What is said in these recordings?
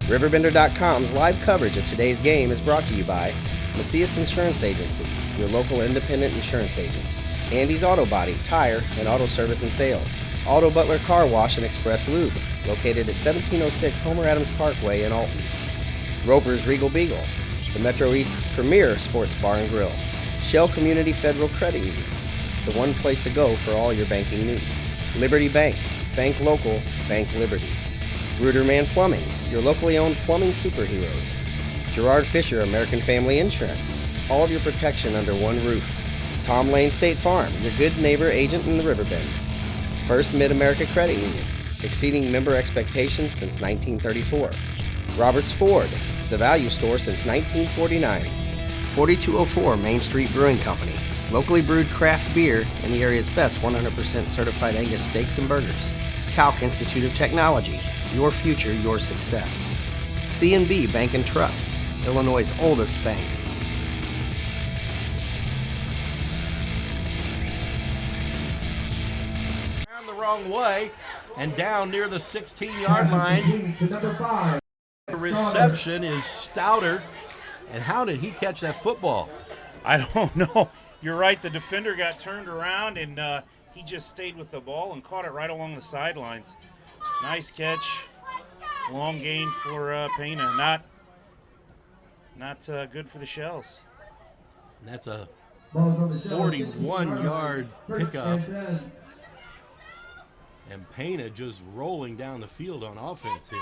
RiverBender.com's live coverage of today's game is brought to you by Macias Insurance Agency, your local independent insurance agent. Andy's Auto Body, Tire, and Auto Service and Sales. Auto Butler Car Wash and Express Lube, located at 1706 Homer Adams Parkway in Alton. Roper's Regal Beagle, the Metro East's premier sports bar and grill. Shell Community Federal Credit Union, the one place to go for all your banking needs. Liberty Bank, bank local, bank Liberty. Ruderman Plumbing, your locally owned plumbing superheroes. Gerard Fisher American Family Insurance, all of your protection under one roof. Tom Lane State Farm, your good neighbor agent in the Riverbend. First Mid-America Credit Union, exceeding member expectations since 1934. Roberts Ford, the value store since 1949. 4204 Main Street Brewing Company, locally brewed craft beer and the area's best 100% certified Angus steaks and burgers. Calc Institute of Technology, your future, your success. C&B Bank and Trust, Illinois' oldest bank. Down the wrong way and down near the 16-yard line. The reception is Stouter. And how did he catch that football? I don't know. You're right. The defender got turned around, and he just stayed with the ball and caught it right along the sidelines. Nice catch. Long gain for Pana. Not good for the Shells. And that's a 41-yard pickup. And Pana just rolling down the field on offense here.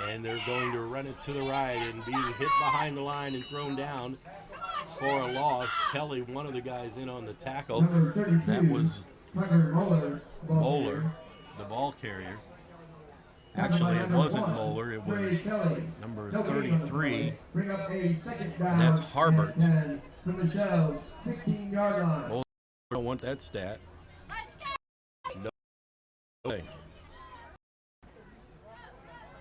And they're going to run it to the right and being hit behind the line and thrown down for a loss. Kelly, one of the guys in on the tackle. That was Moeller, the ball carrier. Actually, it wasn't Moeller. It was number 33. And that's Harbert. Moeller don't want that stat. No way.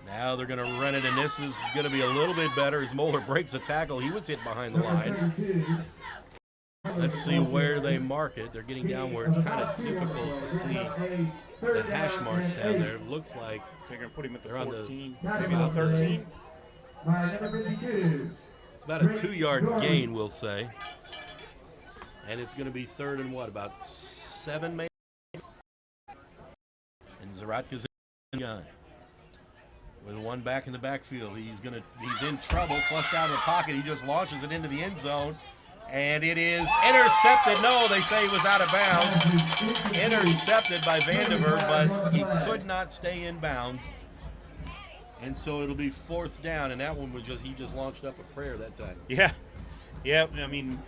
Now they're going to run it, and this is going to be a little bit better as Moeller breaks a tackle. He was hit behind the line. Let's see where they mark it. They're getting down where it's kind of difficult to see the hash marks down there. It looks like they're going to put him at the 14, maybe the 13. It's about a 2-yard gain, we'll say. And it's going to be third and what, about 7 maybe? And Zaratka's in the gun. With one back in the backfield, he's in trouble, flushed out of the pocket. He just launches it into the end zone, and it is intercepted. No, they say he was out of bounds. Intercepted by Vandiver, but he could not stay in bounds. And so it'll be fourth down, and that one was he just launched up a prayer that time. Yeah. I mean,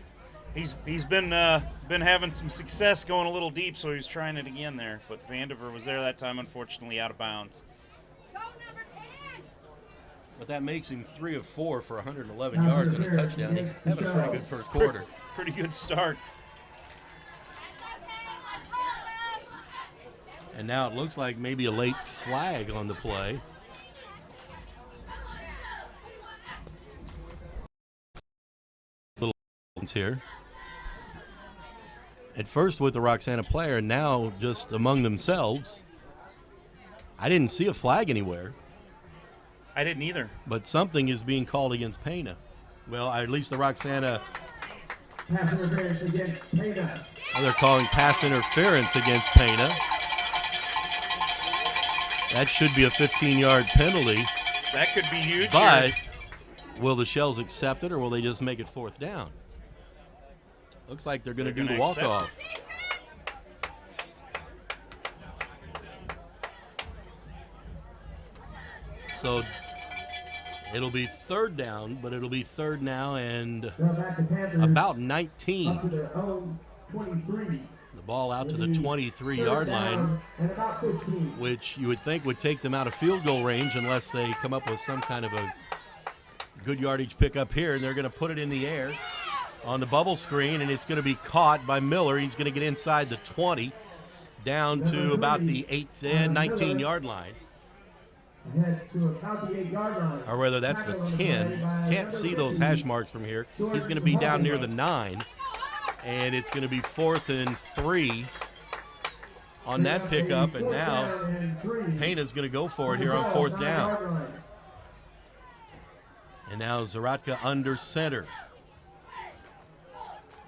he's been having some success going a little deep, so he was trying it again there. But Vandiver was there that time, unfortunately, out of bounds. But that makes him 3 of 4 for 111 yards and a touchdown. He's having a pretty good first quarter. Pretty good start. And now it looks like maybe a late flag on the play. Little here. At first with the Roxana player, and now just among themselves. I didn't see a flag anywhere. I didn't either. But something is being called against Pana. Well, at least the Roxana. Pass interference against Pana. Oh, they're calling pass interference against Pana. That should be a 15-yard penalty. That could be huge. But will the Shells accept it, or will they just make it fourth down? Looks like they're going to do the walk-off. So it'll be third down, but it'll be third now and about 19. The ball out to the 23-yard line, which you would think would take them out of field goal range unless they come up with some kind of a good yardage pickup here. And they're going to put it in the air on the bubble screen, and it's going to be caught by Miller. He's going to get inside the 20 down to about the 19-yard line. Or whether that's the 10. Can't see those hash marks from here. He's going to be down near the 9. And it's going to be 4th and 3 on that pickup, and now Pena's going to go for it here on 4th down. And now Zaratka under center.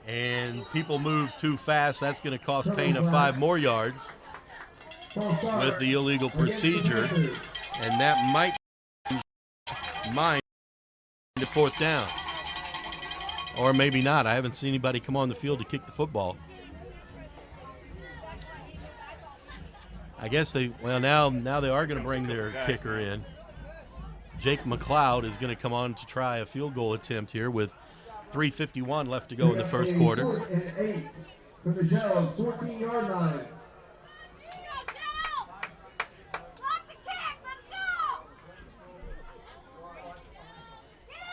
And people move too fast. That's going to cost Pena 5 more yards with the illegal procedure. And that might mind to 4th down. Or maybe not. I haven't seen anybody come on the field to kick the football. I guess now they are going to bring their kicker in. Jake McLeod is going to come on to try a field goal attempt here with 3:51 left to go in the first quarter. 4th and 8 from the Shells, 14-yard line.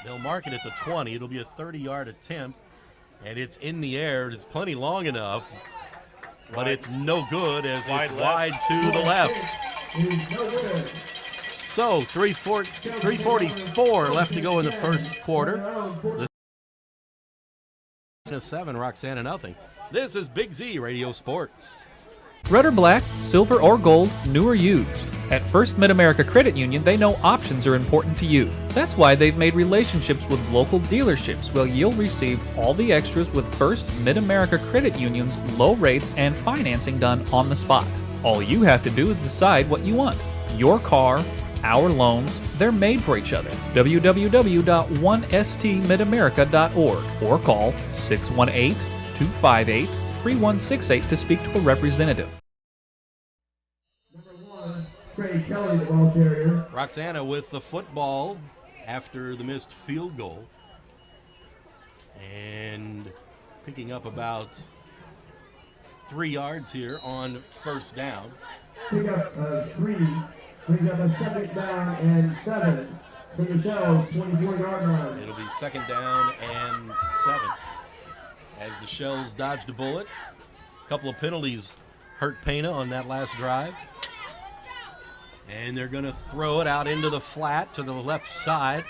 They'll mark it at the 20. It'll be a 30-yard attempt, and it's in the air. It's plenty long enough, but it's no good as it's wide to the left. So 3:44 left to go in the first quarter. The 7, Roxana nothing. This is Big Z Radio Sports. Red or black, silver or gold, new or used. At First Mid-America Credit Union, they know options are important to you. That's why they've made relationships with local dealerships where you'll receive all the extras with First Mid-America Credit Union's low rates and financing done on the spot. All you have to do is decide what you want. Your car, our loans, they're made for each other. www.1stmidamerica.org or call 618-258-3168 to speak to a representative. Kelly, the ball carrier. Roxana with the football after the missed field goal. And picking up about 3 yards here on first down. Pick up 3. Brings up a 2nd down and 7 for the Shells, 24-yard line. It'll be 2nd down and 7 as the Shells dodged a bullet. A couple of penalties hurt Pena on that last drive. And they're going to throw it out into the flat to the left side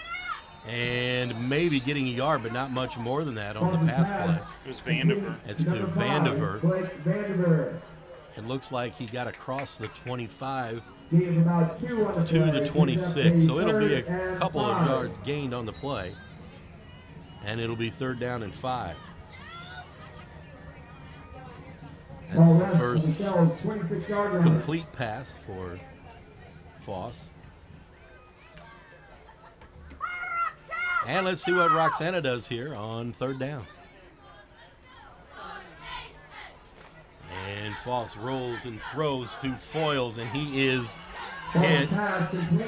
and maybe getting a yard, but not much more than that on the pass play. It was Vandiver. It's to Vandiver. Vandiver. It looks like he got across the 25 Gained about 2 on the to play. the 26, so it'll be a 3rd and couple of 5. yards gained on the play, and it'll be 3rd down and 5. That's Ball the left first for the Shells, 26-yard line. complete pass for Foss. And let's see what Roxana does here on 3rd down. And Foss rolls and throws to Foyles, and he is hit. Pass complete.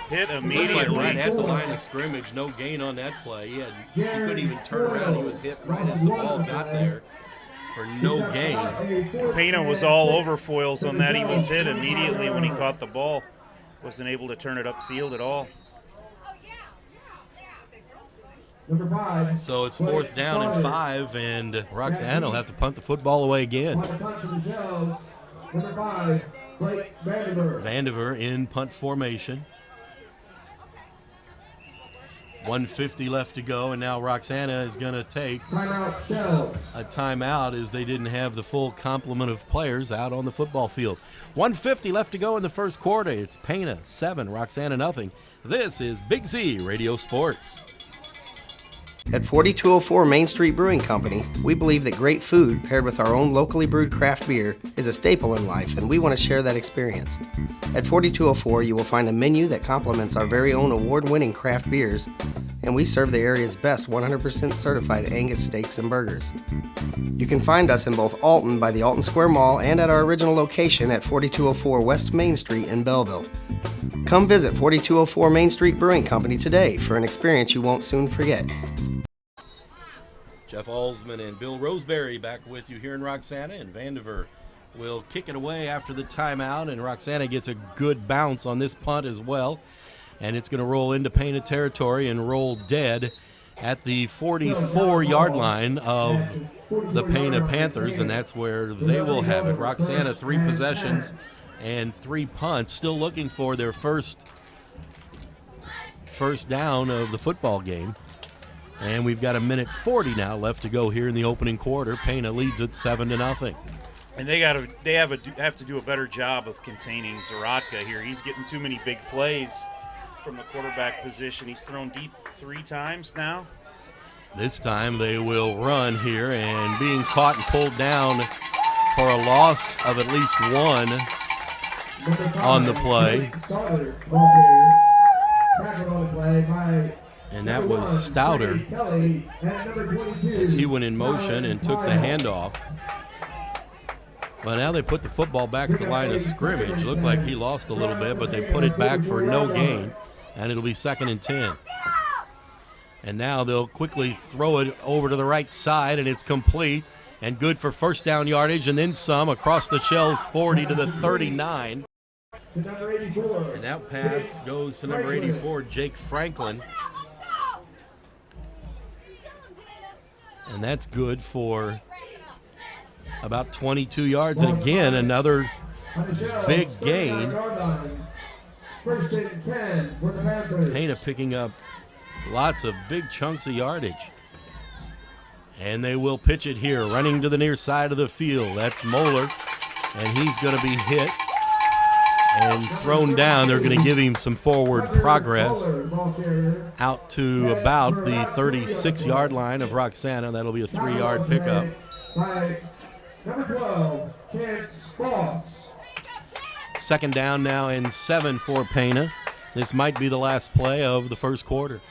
Hit Looks like immediately. right at the line of scrimmage, no gain on that play. He couldn't even turn around. He was hit right as the ball got there for no gain. Pena was all over Foyles on that. He was hit immediately when he caught the ball. Wasn't able to turn it upfield at all. Number 5. So it's 4th down and 5, and Roxana will have to punt the football away again. On the punt for the Shells. Number 5, Blake Vandiver. Vandiver in punt formation. 1:50 left to go, and now Roxana is going to take Timeout Shells. a timeout as they didn't have the full complement of players out on the football field. 1:50 left to go in the first quarter. It's Pena 7, Roxana nothing. This is Big Z Radio Sports. At 4204 Main Street Brewing Company, we believe that great food paired with our own locally brewed craft beer is a staple in life, and we want to share that experience. At 4204, you will find a menu that complements our very own award-winning craft beers, and we serve the area's best 100% certified Angus steaks and burgers. You can find us in both Alton by the Alton Square Mall and at our original location at 4204 West Main Street in Belleville. Come visit 4204 Main Street Brewing Company today for an experience you won't soon forget. Jeff Alsman and Bill Roseberry back with you here in Roxana, and Vandiver will kick it away after the timeout, and Roxana gets a good bounce on this punt as well, and it's going to roll into Pena territory and roll dead at the 44-yard line of the Pena Panthers, and that's where they will have it. Roxana 3 possessions and 3 punts, still looking for their first down of the football game. And we've got 1:40 now left to go here in the opening quarter. Pena leads it 7-0. And they have to do a better job of containing Zaratka here. He's getting too many big plays from the quarterback position. He's thrown deep 3 times now. This time they will run here, and being caught and pulled down for a loss of at least 1 on the play. And that was Stouter as he went in motion and took the handoff. Well, now they put the football back at the line of scrimmage. Looked like he lost a little bit, but they put it back for no gain, and it'll be 2nd and 10. And now they'll quickly throw it over to the right side, and it's complete and good for first down yardage and then some across the Shells 40 to the 39. And that pass goes to number 84, Jake Franklin. And that's good for about 22 yards. And again, another big gain. Pana picking up lots of big chunks of yardage. And they will pitch it here, running to the near side of the field. That's Moeller, and he's going to be hit and thrown down. They're going to give him some forward progress out to about the 36-yard line of Roxana. That'll be a 3-yard pickup. Second down now and 7 for Pana. This might be the last play of the first quarter.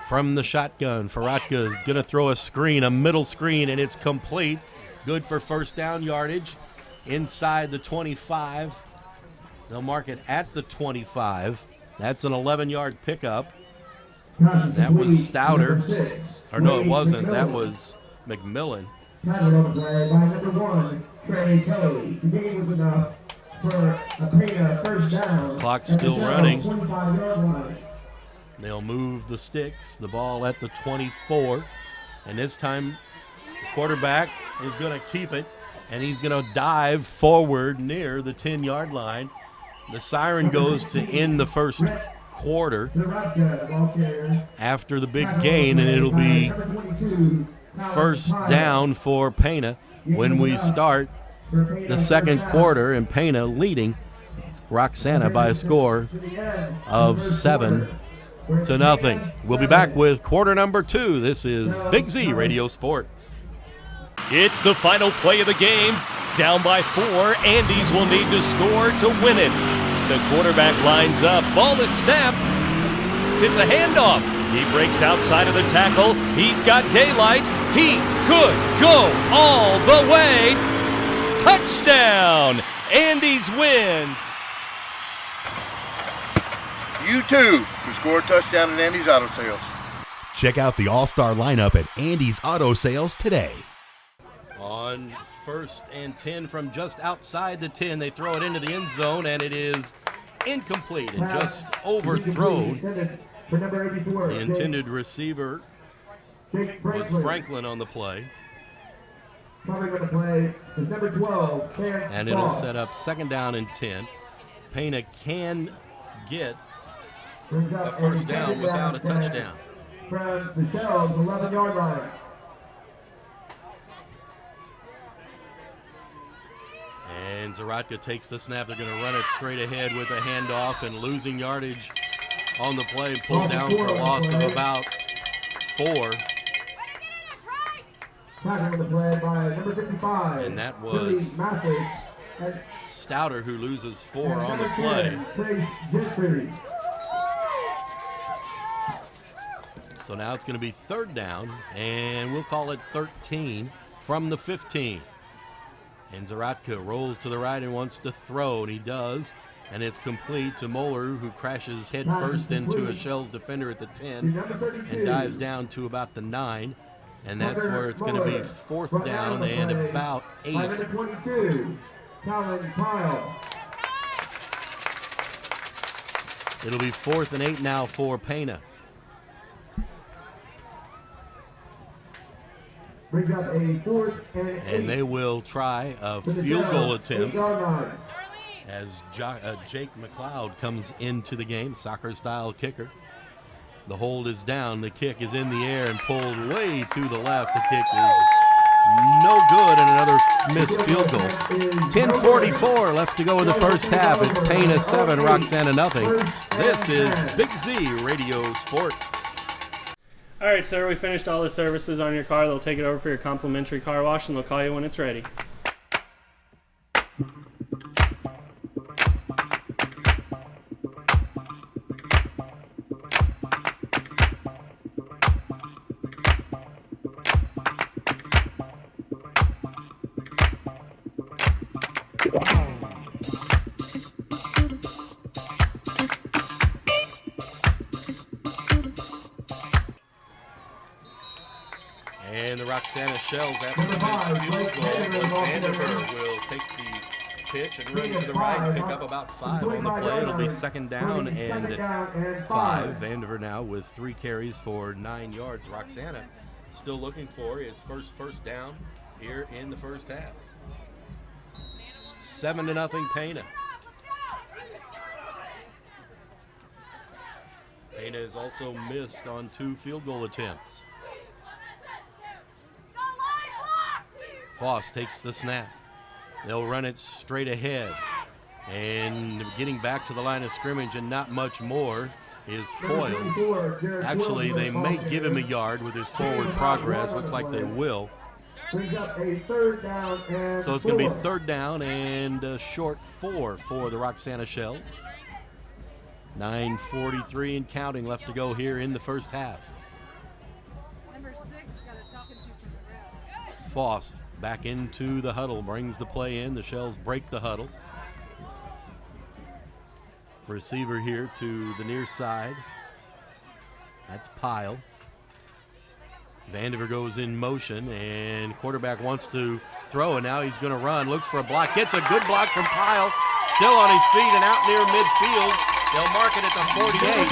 From the shotgun, Faratka is going to throw a screen, a middle screen, and it's complete. Good for first down yardage inside the 25. They'll mark it at the 25. That's an 11-yard pickup. That was Stouter. Or no, it wasn't. That was McMillan. Clock's still running. They'll move the sticks, the ball at the 24. And this time, the quarterback is going to keep it, and he's going to dive forward near the 10-yard line. The siren goes to end the first quarter after the big gain, and it'll be first down for Pana when we start the second quarter, and Pana leading Roxana by a score of 7-0. We'll be back with quarter number 2. This is Big Z Radio Sports. It's the final play of the game. Down by 4, Andes will need to score to win it. The quarterback lines up. Ball is snapped. It's a handoff. He breaks outside of the tackle. He's got daylight. He could go all the way. Touchdown! Andes wins. You too can score a touchdown at Andy's Auto Sales. Check out the all-star lineup at Andy's Auto Sales today. On 1st and 10 from just outside the 10, they throw it into the end zone, and it is incomplete and just overthrown. The intended receiver was Franklin on the play. And it'll set up 2nd down and 10. Pana can get a first down without a touchdown. From the Shells, 11-yard line. And Zaratka takes the snap. They're going to run it straight ahead with a handoff, and losing yardage on the play, pulled down for a loss of about 4. And that was Stouter who loses 4 on the play. So now it's going to be 3rd down, and we'll call it 13 from the 15. And Zaratka rolls to the right and wants to throw, and he does. And it's complete to Moeller, who crashes head first into a Shells defender at the 10 and dives down to about the 9. And that's where it's going to be 4th down and about 8. It'll be 4th and 8 now for Pana. And they will try a field goal attempt as Jake McLeod comes into the game, soccer-style kicker. The hold is down. The kick is in the air and pulled way to the left. The kick is No good, and another missed field goal. 10:44 left to go in the first half. It's Pana 7, Roxana nothing. This is Big Z Radio Sports. All right, sir, we finished all the services on your car. They'll take it over for your complimentary car wash, and they'll call you when it's ready. And the Roxana Shells after the missed field goal. Vandiver will take the pitch and run to the right, pick up about 5 on the play. It'll be second down and 5. Vandiver now with 3 carries for 9 yards. Roxana still looking for its first down here in the first half. 7-0 Pana. Pana has also missed on 2 field goal attempts. Foss takes the snap. They'll run it straight ahead. And getting back to the line of scrimmage and not much more is Foils. Actually, they may give him a yard with his forward progress. Looks like they will. So it's going to be 3rd down and a short 4 for the Roxana Shells. 9:43 and counting left to go here in the first half. Foss back into the huddle, brings the play in. The Shells break the huddle. Receiver here to the near side. That's Pyle. Vandiver goes in motion, and quarterback wants to throw, and now he's going to run. Looks for a block. Gets a good block from Pyle. Still on his feet and out near midfield. They'll mark it at the 48.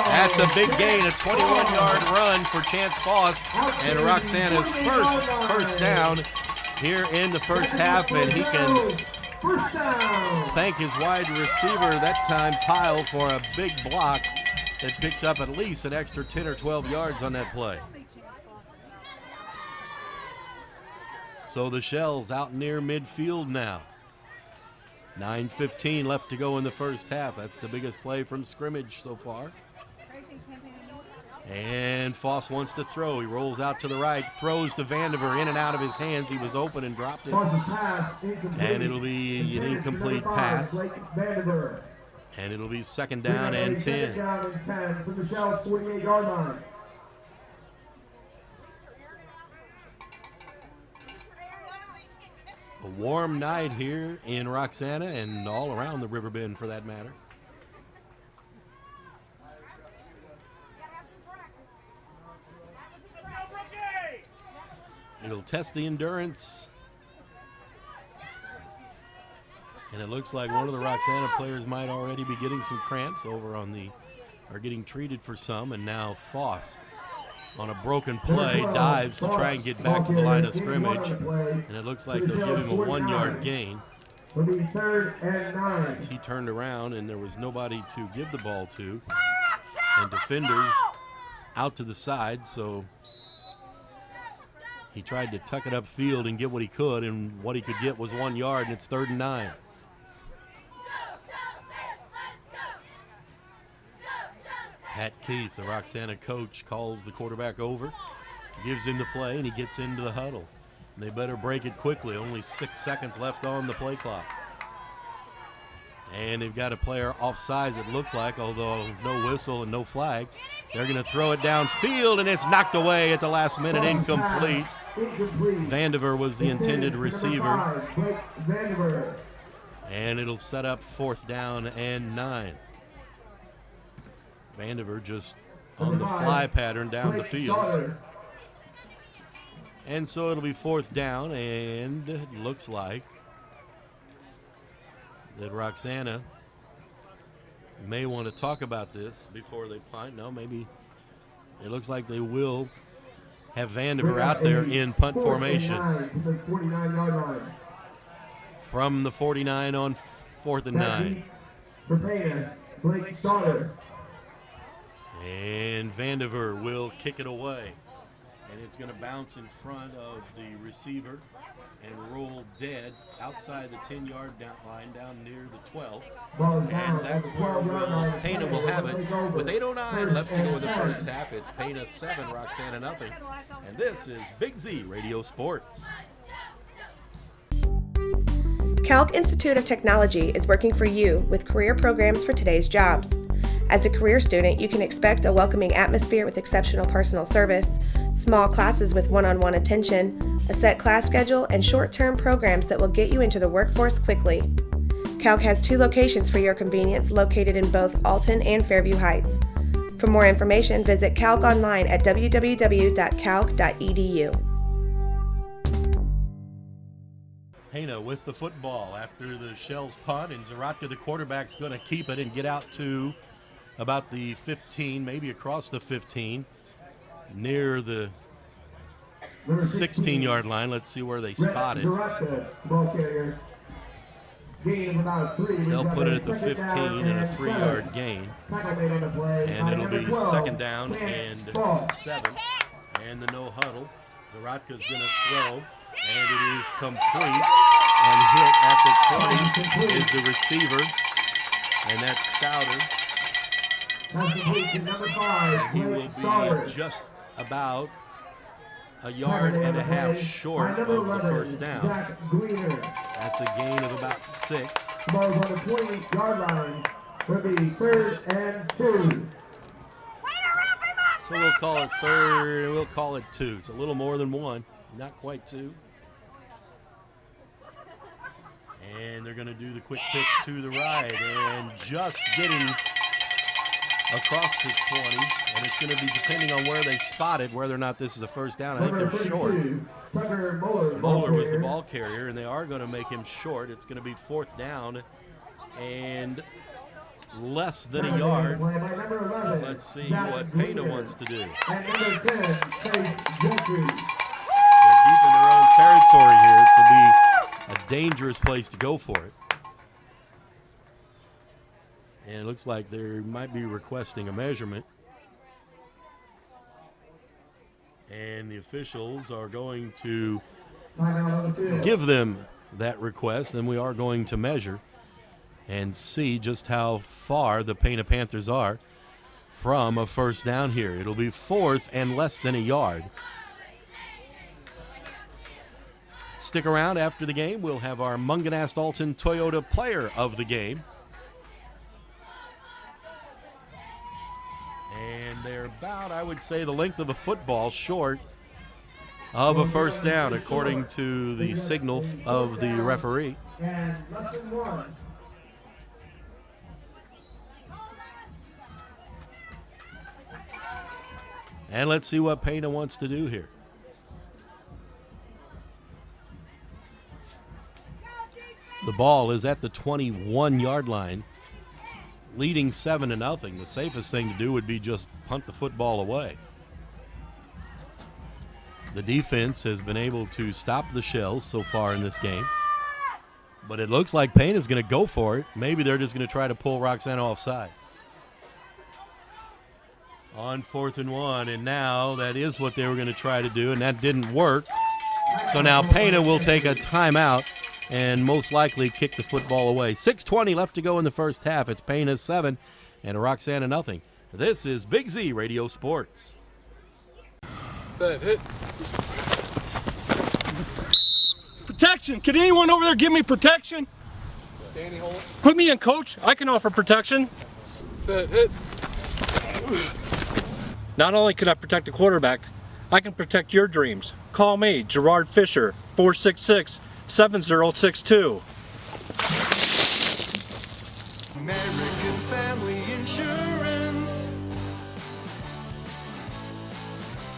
That's a big gain, a 21-yard run for Chance Foss, and Roxana's first down here in the first half, and he can thank his wide receiver that time, Pyle, for a big block that picked up at least an extra 10 or 12 yards on that play. So the Shells out near midfield now. 9:15 left to go in the first half. That's the biggest play from scrimmage so far. And Foss wants to throw. He rolls out to the right, throws to Vandiver, in and out of his hands. He was open and dropped it. And it'll be an incomplete pass. And it'll be 2nd down and 10. From the Shells 48-yard line. A warm night here in Roxana and all around the River Bend for that matter. It'll test the endurance. And it looks like one of the Roxana players might already be getting some cramps over on the, or getting treated for some, and now Foss on a broken play dives to try and get back to the line of scrimmage, and it looks like they'll give him a 1-yard gain. As he turned around and there was nobody to give the ball to, and defenders out to the side, so he tried to tuck it upfield and get what he could, and what he could get was 1 yard, and it's 3rd and 9. Pat Keith, the Roxana coach, calls the quarterback over, gives him the play, and he gets into the huddle. And they better break it quickly. Only 6 seconds left on the play clock. And they've got a player offsides, it looks like, although no whistle and no flag. They're going to throw it downfield, and it's knocked away at the last minute, incomplete. Vandiver was the intended receiver. And it'll set up 4th down and 9. Vandiver just on the fly pattern down the field. And so it'll be 4th down, and it looks like that Roxana may want to talk about this before they punt. No, maybe it looks like they will have Vandiver out there in punt formation. From the 49 on 4th and 9. And Vandiver will kick it away. And it's going to bounce in front of the receiver and roll dead outside the 10-yard line down near the 12. And that's where Pana will have it. With 8:09 left to go in the first half, it's Pana 7, Roxana nothing. And this is Big Z Radio Sports. Calc Institute of Technology is working for you with career programs for today's jobs. As a career student, you can expect a welcoming atmosphere with exceptional personal service, small classes with one-on-one attention, a set class schedule, and short-term programs that will get you into the workforce quickly. Calc has 2 locations for your convenience located in both Alton and Fairview Heights. For more information, visit Calc online at www.calc.edu. Pana with the football after the Shells punt, and Zaratka, the quarterback's going to keep it and get out to about the 15, maybe across the 15, near the 16-yard line. Let's see where they spot it. They'll put it at the 15 and a 3-yard gain. And it'll be second down and 7. And the no huddle. Zaratka's going to throw. And it is complete. And hit at the 20 is the receiver. And that's Stouter. And he will be just about a yard and a half short of the first down. That's a gain of about 6. Ball's on the 20-yard line for the 3rd and 2. So we'll call it 3rd, and we'll call it 2. It's a little more than 1, not quite 2. And they're going to do the quick pitch to the right, and just getting across the 20, and it's going to be depending on where they spot it, whether or not this is a first down. I think they're short. Moeller was the ball carrier, and they are going to make him short. It's going to be 4th down and less than a yard. Let's see what Pana wants to do. They're deep in their own territory here. This will be a dangerous place to go for it. And it looks like they might be requesting a measurement. And the officials are going to give them that request, and we are going to measure and see just how far the Pana Panthers are from a first down here. It'll be 4th and less than a yard. Stick around after the game. We'll have our Munganast Alton Toyota Player of the Game. And they're about, I would say, the length of a football short of a first down, according to the signal of the referee. And less than 1. And let's see what Pana wants to do here. The ball is at the 21-yard line, leading 7-0. The safest thing to do would be just punt the football away. The defense has been able to stop the Shells so far in this game, but it looks like Payne is going to go for it. Maybe they're just going to try to pull Roxana offside. On 4th and 1, and now that is what they were going to try to do, and that didn't work. So now Pana will take a timeout and most likely kick the football away. 6:20 left to go in the first half. It's Pana 7 and Roxana nothing. This is Big Z Radio Sports. Set, hit. Protection. Can anyone over there give me protection? Danny, hold. Put me in, coach. I can offer protection. Set, hit. Not only could I protect the quarterback, I can protect your dreams. Call me, Gerard Fisher, 466-7062. American Family Insurance.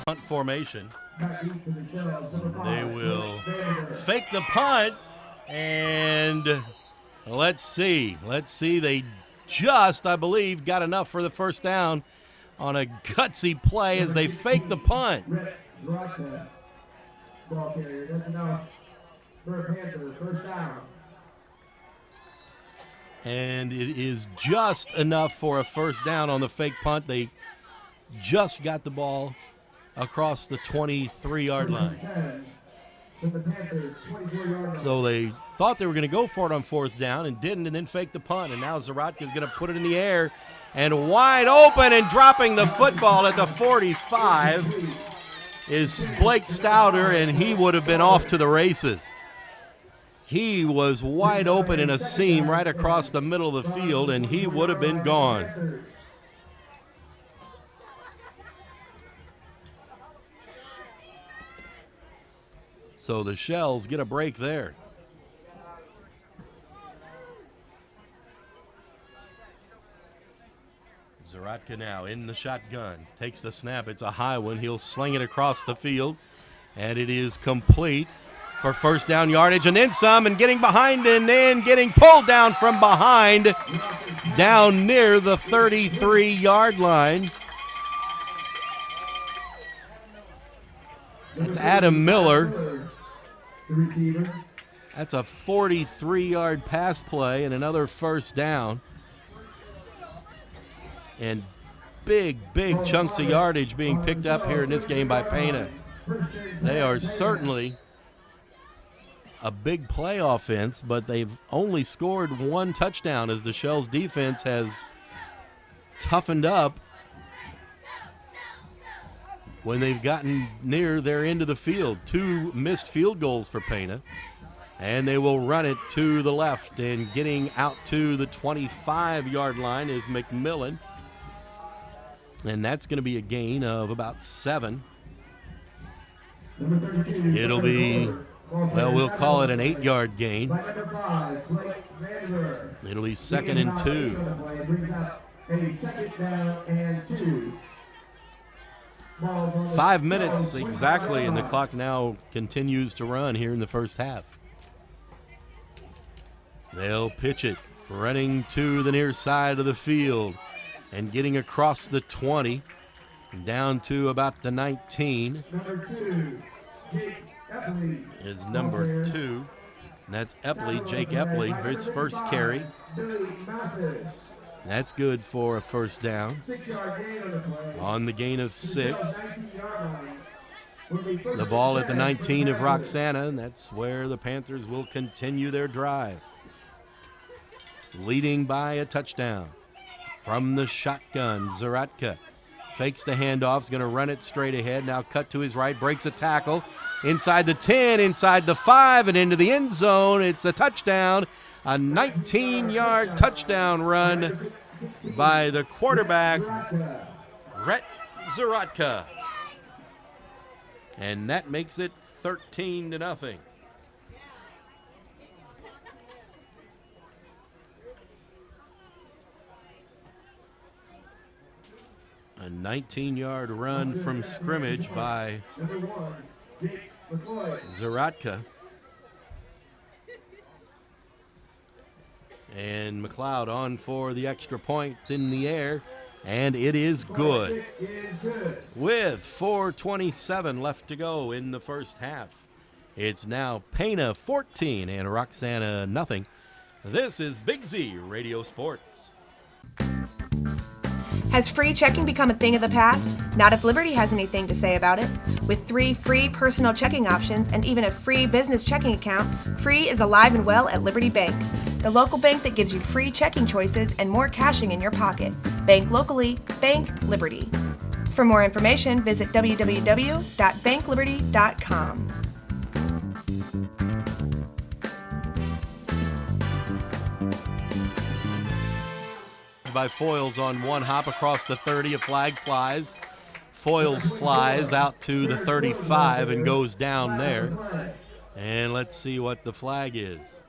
Punt formation. They will fake the punt, and let's see. They just, I believe, got enough for the first down on a gutsy play as they fake the punt. And it is just enough for a first down on the fake punt. They just got the ball across the 23-yard line. So they thought they were going to go for it on 4th down and didn't, and then faked the punt. And now Zaratka's going to put it in the air and wide open, and dropping the football at the 45 is Blake Stouter, and he would have been off to the races. He was wide open in a seam right across the middle of the field, and he would have been gone. So the Shells get a break there. Zaratka now in the shotgun, takes the snap. It's a high one. He'll sling it across the field, and it is complete for 1st down yardage, and then some, and getting behind, and then getting pulled down from behind down near the 33-yard line. It's Adam Miller. That's a 43-yard pass play and another 1st down. And big chunks of yardage being picked up here in this game by Pana. They are certainly a big play offense, but they've only scored 1 touchdown as the Shells defense has toughened up when they've gotten near their end of the field. 2 missed field goals for Pana, and they will run it to the left, and getting out to the 25-yard line is McMillan, and that's going to be a gain of about 7. It'll be, well, we'll call it an 8-yard gain. It'll be 2nd and 2. 5 minutes exactly, and the clock now continues to run here in the first half. They'll pitch it, running to the near side of the field and getting across the 20 down to about the 19 is number 2. And that's Epley, Jake Epley, his first carry. That's good for a 1st down on the gain of 6. The ball at the 19 of Roxana, and that's where the Panthers will continue their drive. Leading by a touchdown from the shotgun. Zaratka fakes the handoff, is going to run it straight ahead. Now cut to his right, breaks a tackle. Inside the 10, inside the 5, and into the end zone. It's a touchdown. A 19-yard touchdown run by the quarterback, Rhett Zaratka. And that makes it 13-0. A 19-yard run from scrimmage by Zaratka. And McLeod on for the extra point in the air, and it is good. With 4:27 left to go in the first half. It's now Pana 14 and Roxana nothing. This is Big Z Radio Sports. Has free checking become a thing of the past? Not if Liberty has anything to say about it. With 3 free personal checking options and even a free business checking account, free is alive and well at Liberty Bank, the local bank that gives you free checking choices and more cashing in your pocket. Bank locally, bank Liberty. For more information, visit www.bankliberty.com. By Foyles on one hop across the 30, a flag flies. Foyles flies out to the 35 and goes down there. And let's see what the flag is.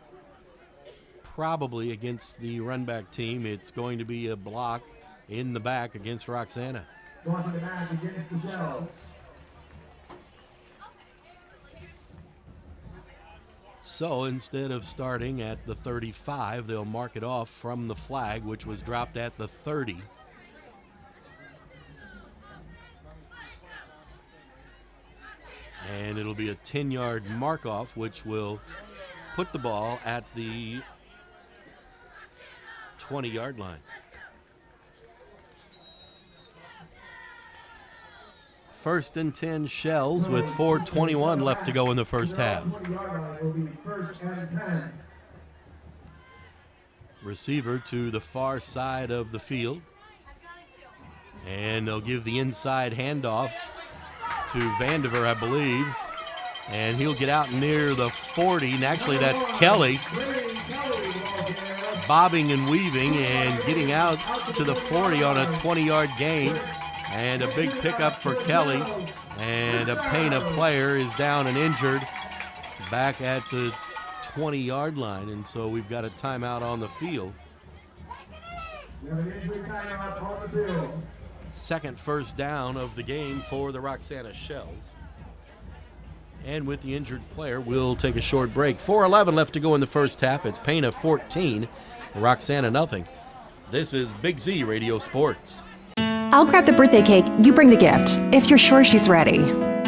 Probably against the run back team. It's going to be a block in the back against Roxana. Blocking the back against the Shells. So instead of starting at the 35, they'll mark it off from the flag, which was dropped at the 30. And it'll be a 10-yard mark-off, which will put the ball at the 20-yard line. 1st and 10 Shells with 4:21 left to go in the first half. Receiver to the far side of the field. And they'll give the inside handoff to Vandiver, I believe. And he'll get out near the 40. And actually, that's Kelly bobbing and weaving and getting out to the 40 on a 20-yard gain. And a big pickup for Kelly. And a Pana player is down and injured back at the 20-yard line. And so we've got a timeout on the field. Second first down of the game for the Roxana Shells. And with the injured player, we'll take a short break. 4:11 left to go in the first half. It's Pana 14, Roxana nothing. This is Big Z Radio Sports. I'll grab the birthday cake, you bring the gift, if you're sure she's ready.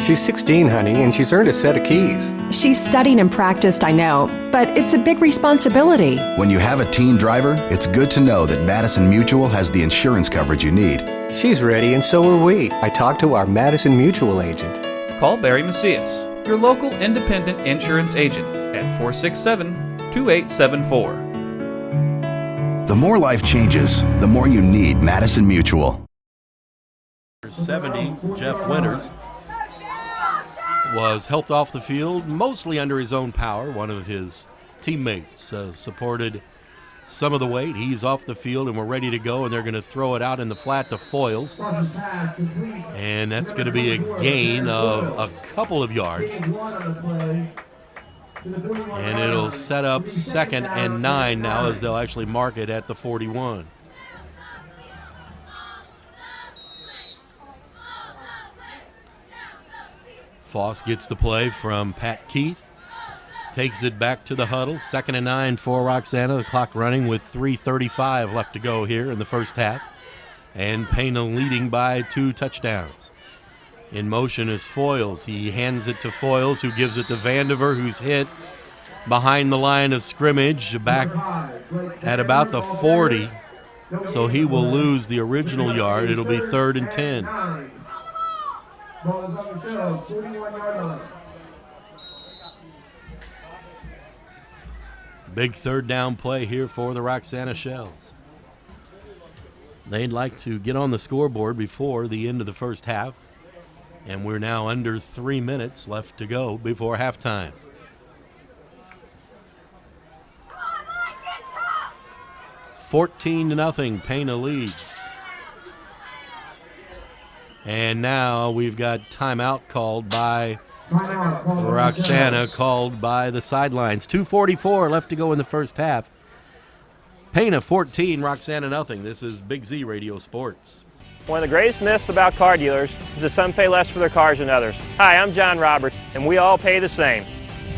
She's 16, honey, and she's earned a set of keys. She's studied and practiced, I know, but it's a big responsibility. When you have a teen driver, it's good to know that Madison Mutual has the insurance coverage you need. She's ready, and so are we. I talked to our Madison Mutual agent. Call Barry Macias, your local independent insurance agent, at 467-2874. The more life changes, the more you need Madison Mutual. 70, Jeff Winters was helped off the field mostly under his own power. One of his teammates supported some of the weight. He's off the field and we're ready to go, and they're going to throw it out in the flat to Foyles. And that's going to be a gain of a couple of yards. And it'll set up 2nd and 9 now, as they'll actually mark it at the 41. Foss gets the play from Pat Keith. Takes it back to the huddle. 2nd and 9 for Roxana. The clock running with 3:35 left to go here in the first half. And Pana leading by 2 touchdowns. In motion is Foyles. He hands it to Foyles, who gives it to Vandiver, who's hit behind the line of scrimmage back at about the 40. So he will lose the original yard. It'll be 3rd and 10. Ball is on the Shells, 41-yard line. Big 3rd down play here for the Roxana Shells. They'd like to get on the scoreboard before the end of the first half. And we're now under 3 minutes left to go before halftime. (14-0), Pana leads. And now we've got timeout called by Roxana, called by the sidelines. 2:44 left to go in the first half. Pana 14, Roxana nothing. This is Big Z Radio Sports. One of the greatest myths about car dealers is that some pay less for their cars than others. Hi, I'm John Roberts, and we all pay the same.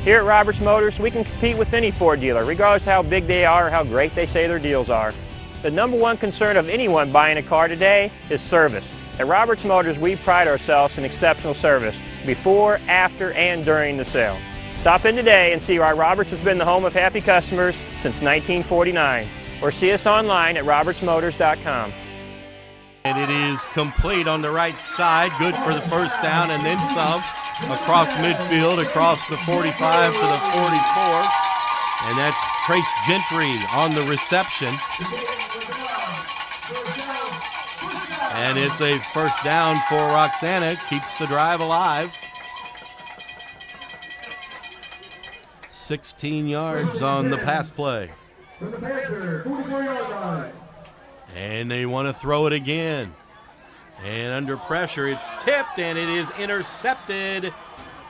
Here at Roberts Motors, we can compete with any Ford dealer, regardless of how big they are or how great they say their deals are. The number one concern of anyone buying a car today is service. At Roberts Motors, we pride ourselves in exceptional service before, after, and during the sale. Stop in today and see why Roberts has been the home of happy customers since 1949. Or see us online at RiverBender.com. And it is complete on the right side, good for the first down and then some. Across midfield, across the 45 to the 44. And that's Trace Gentry on the reception. And it's a first down for Roxana. Keeps the drive alive. 16 yards on the pass play. And they want to throw it again. And under pressure, it's tipped, and it is intercepted.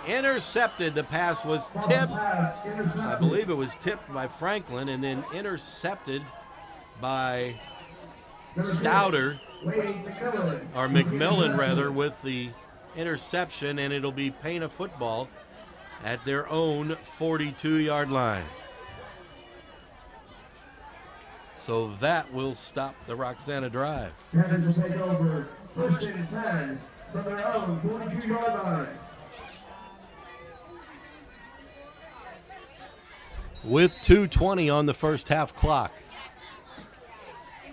Intercepted. The pass was tipped. I believe it was tipped by Franklin and then intercepted by Stouter, or McMillan rather, with the interception, and it'll be Pana football at their own 42-yard line. So that will stop the Roxana drive. Panthers will take over 1st and 10 from their own 42-yard line. With 2:20 on the first half clock.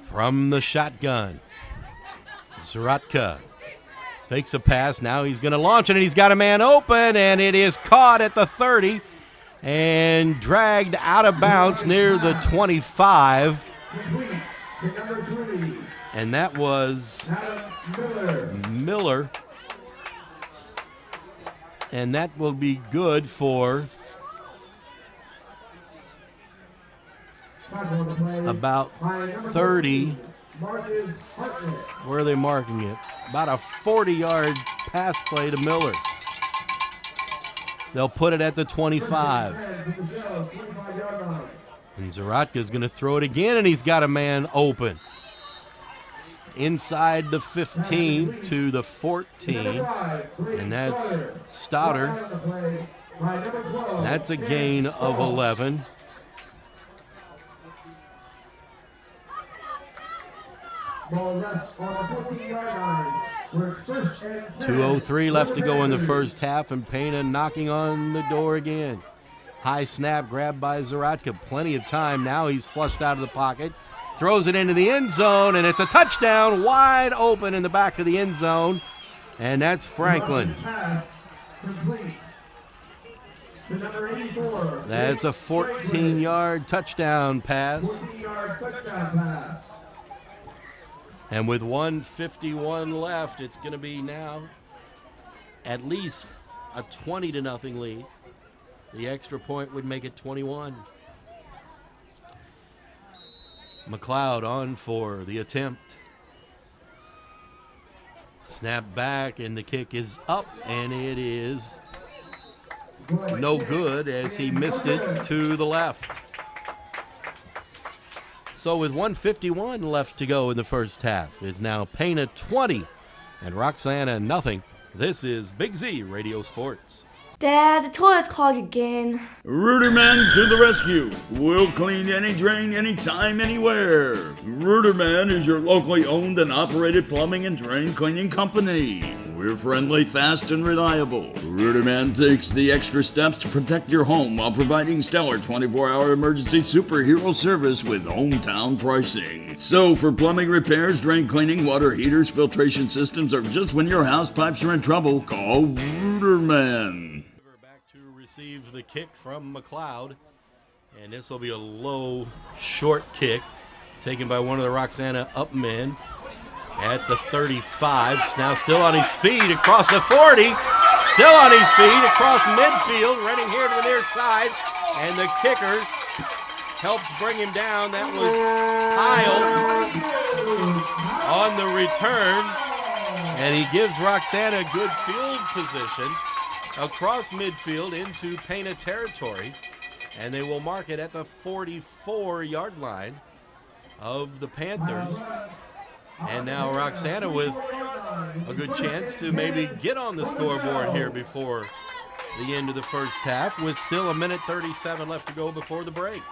From the shotgun, Zaratka Fakes a pass. Now he's going to launch it, and he's got a man open, and it is caught at the 30 and dragged out of bounds near the 25. And that was Miller. And that will be good for about 30. Where are they marking it? About a 40-yard pass play to Miller. They'll put it at the 25. And Zaratka's going to throw it again, and he's got a man open. Inside the 15 to the 14, and that's Stouter. That's a gain of 11. .203 left to go in the first half, and Pana knocking on the door again. High snap grabbed by Zaratka. Plenty of time. Now he's flushed out of the pocket. Throws it into the end zone, and it's a touchdown wide open in the back of the end zone. And that's Franklin. That's a 14-yard touchdown pass. And with 1:51 left, it's going to be now at least a 20-0 lead. The extra point would make it 21. McLeod on for the attempt. Snap back, and the kick is up, and it is no good as he missed it to the left. So with 1:51 left to go in the first half, it's now Pana 20 and Roxana nothing. This is Big Z Radio Sports. Dad, the toilet's clogged again. RiverBender to the rescue. We'll clean any drain, anytime, anywhere. RiverBender is your locally owned and operated plumbing and drain cleaning company. We're friendly, fast, and reliable. RiverBender takes the extra steps to protect your home while providing stellar 24-hour emergency superhero service with hometown pricing. So for plumbing repairs, drain cleaning, water heaters, filtration systems, or just when your house pipes are in trouble, call RiverBender. Receives the kick from McLeod, and this will be a low, short kick taken by one of the Roxana up men at the 35. Now still on his feet across the 40, still on his feet across midfield, running here to the near side, and the kicker helps bring him down. That was Kyle on the return, and he gives Roxana good field position across midfield into Pana territory, and they will mark it at the 44-yard line of the Panthers. And now Roxana with a good chance to maybe get on the scoreboard here before the end of the first half, with still 1:37 left to go before the break.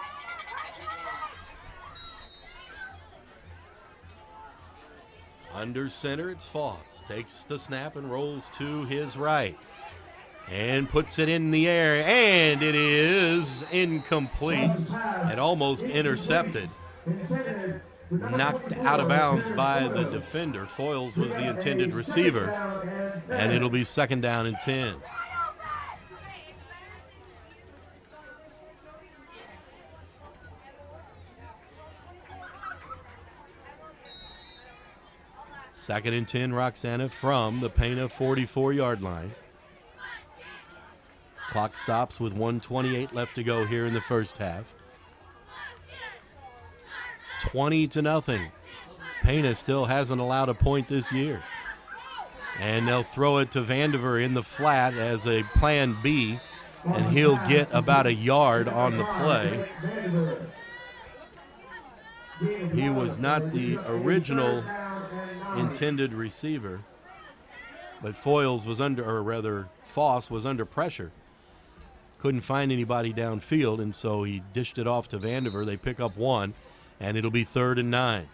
Under center, it's Foss. Takes the snap and rolls to his right. And puts it in the air, and it is incomplete and almost intercepted. Knocked out of bounds by the defender. Foyles was the intended receiver, and it'll be 2nd down and 10. Second and 10, Roxana from the Pana 44-yard line. Clock stops with 1:28 left to go here in the first half. 20-0. Pana still hasn't allowed a point this year. And they'll throw it to Vandiver in the flat as a plan B, and he'll get about a yard on the play. He was not the original intended receiver, but Foyles was under, or rather Foss was under pressure. Couldn't find anybody downfield, and so he dished it off to Vandiver. They pick up one, and it'll be 3rd and 9.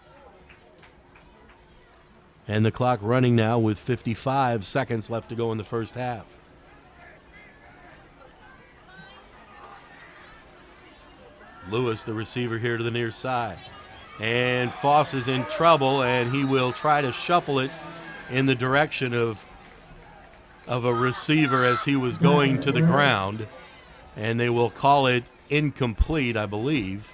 And the clock running now with 55 seconds left to go in the first half. Lewis, the receiver, here to the near side. And Foss is in trouble, and he will try to shuffle it in the direction of of a receiver as he was going to the ground, and they will call it incomplete, I believe.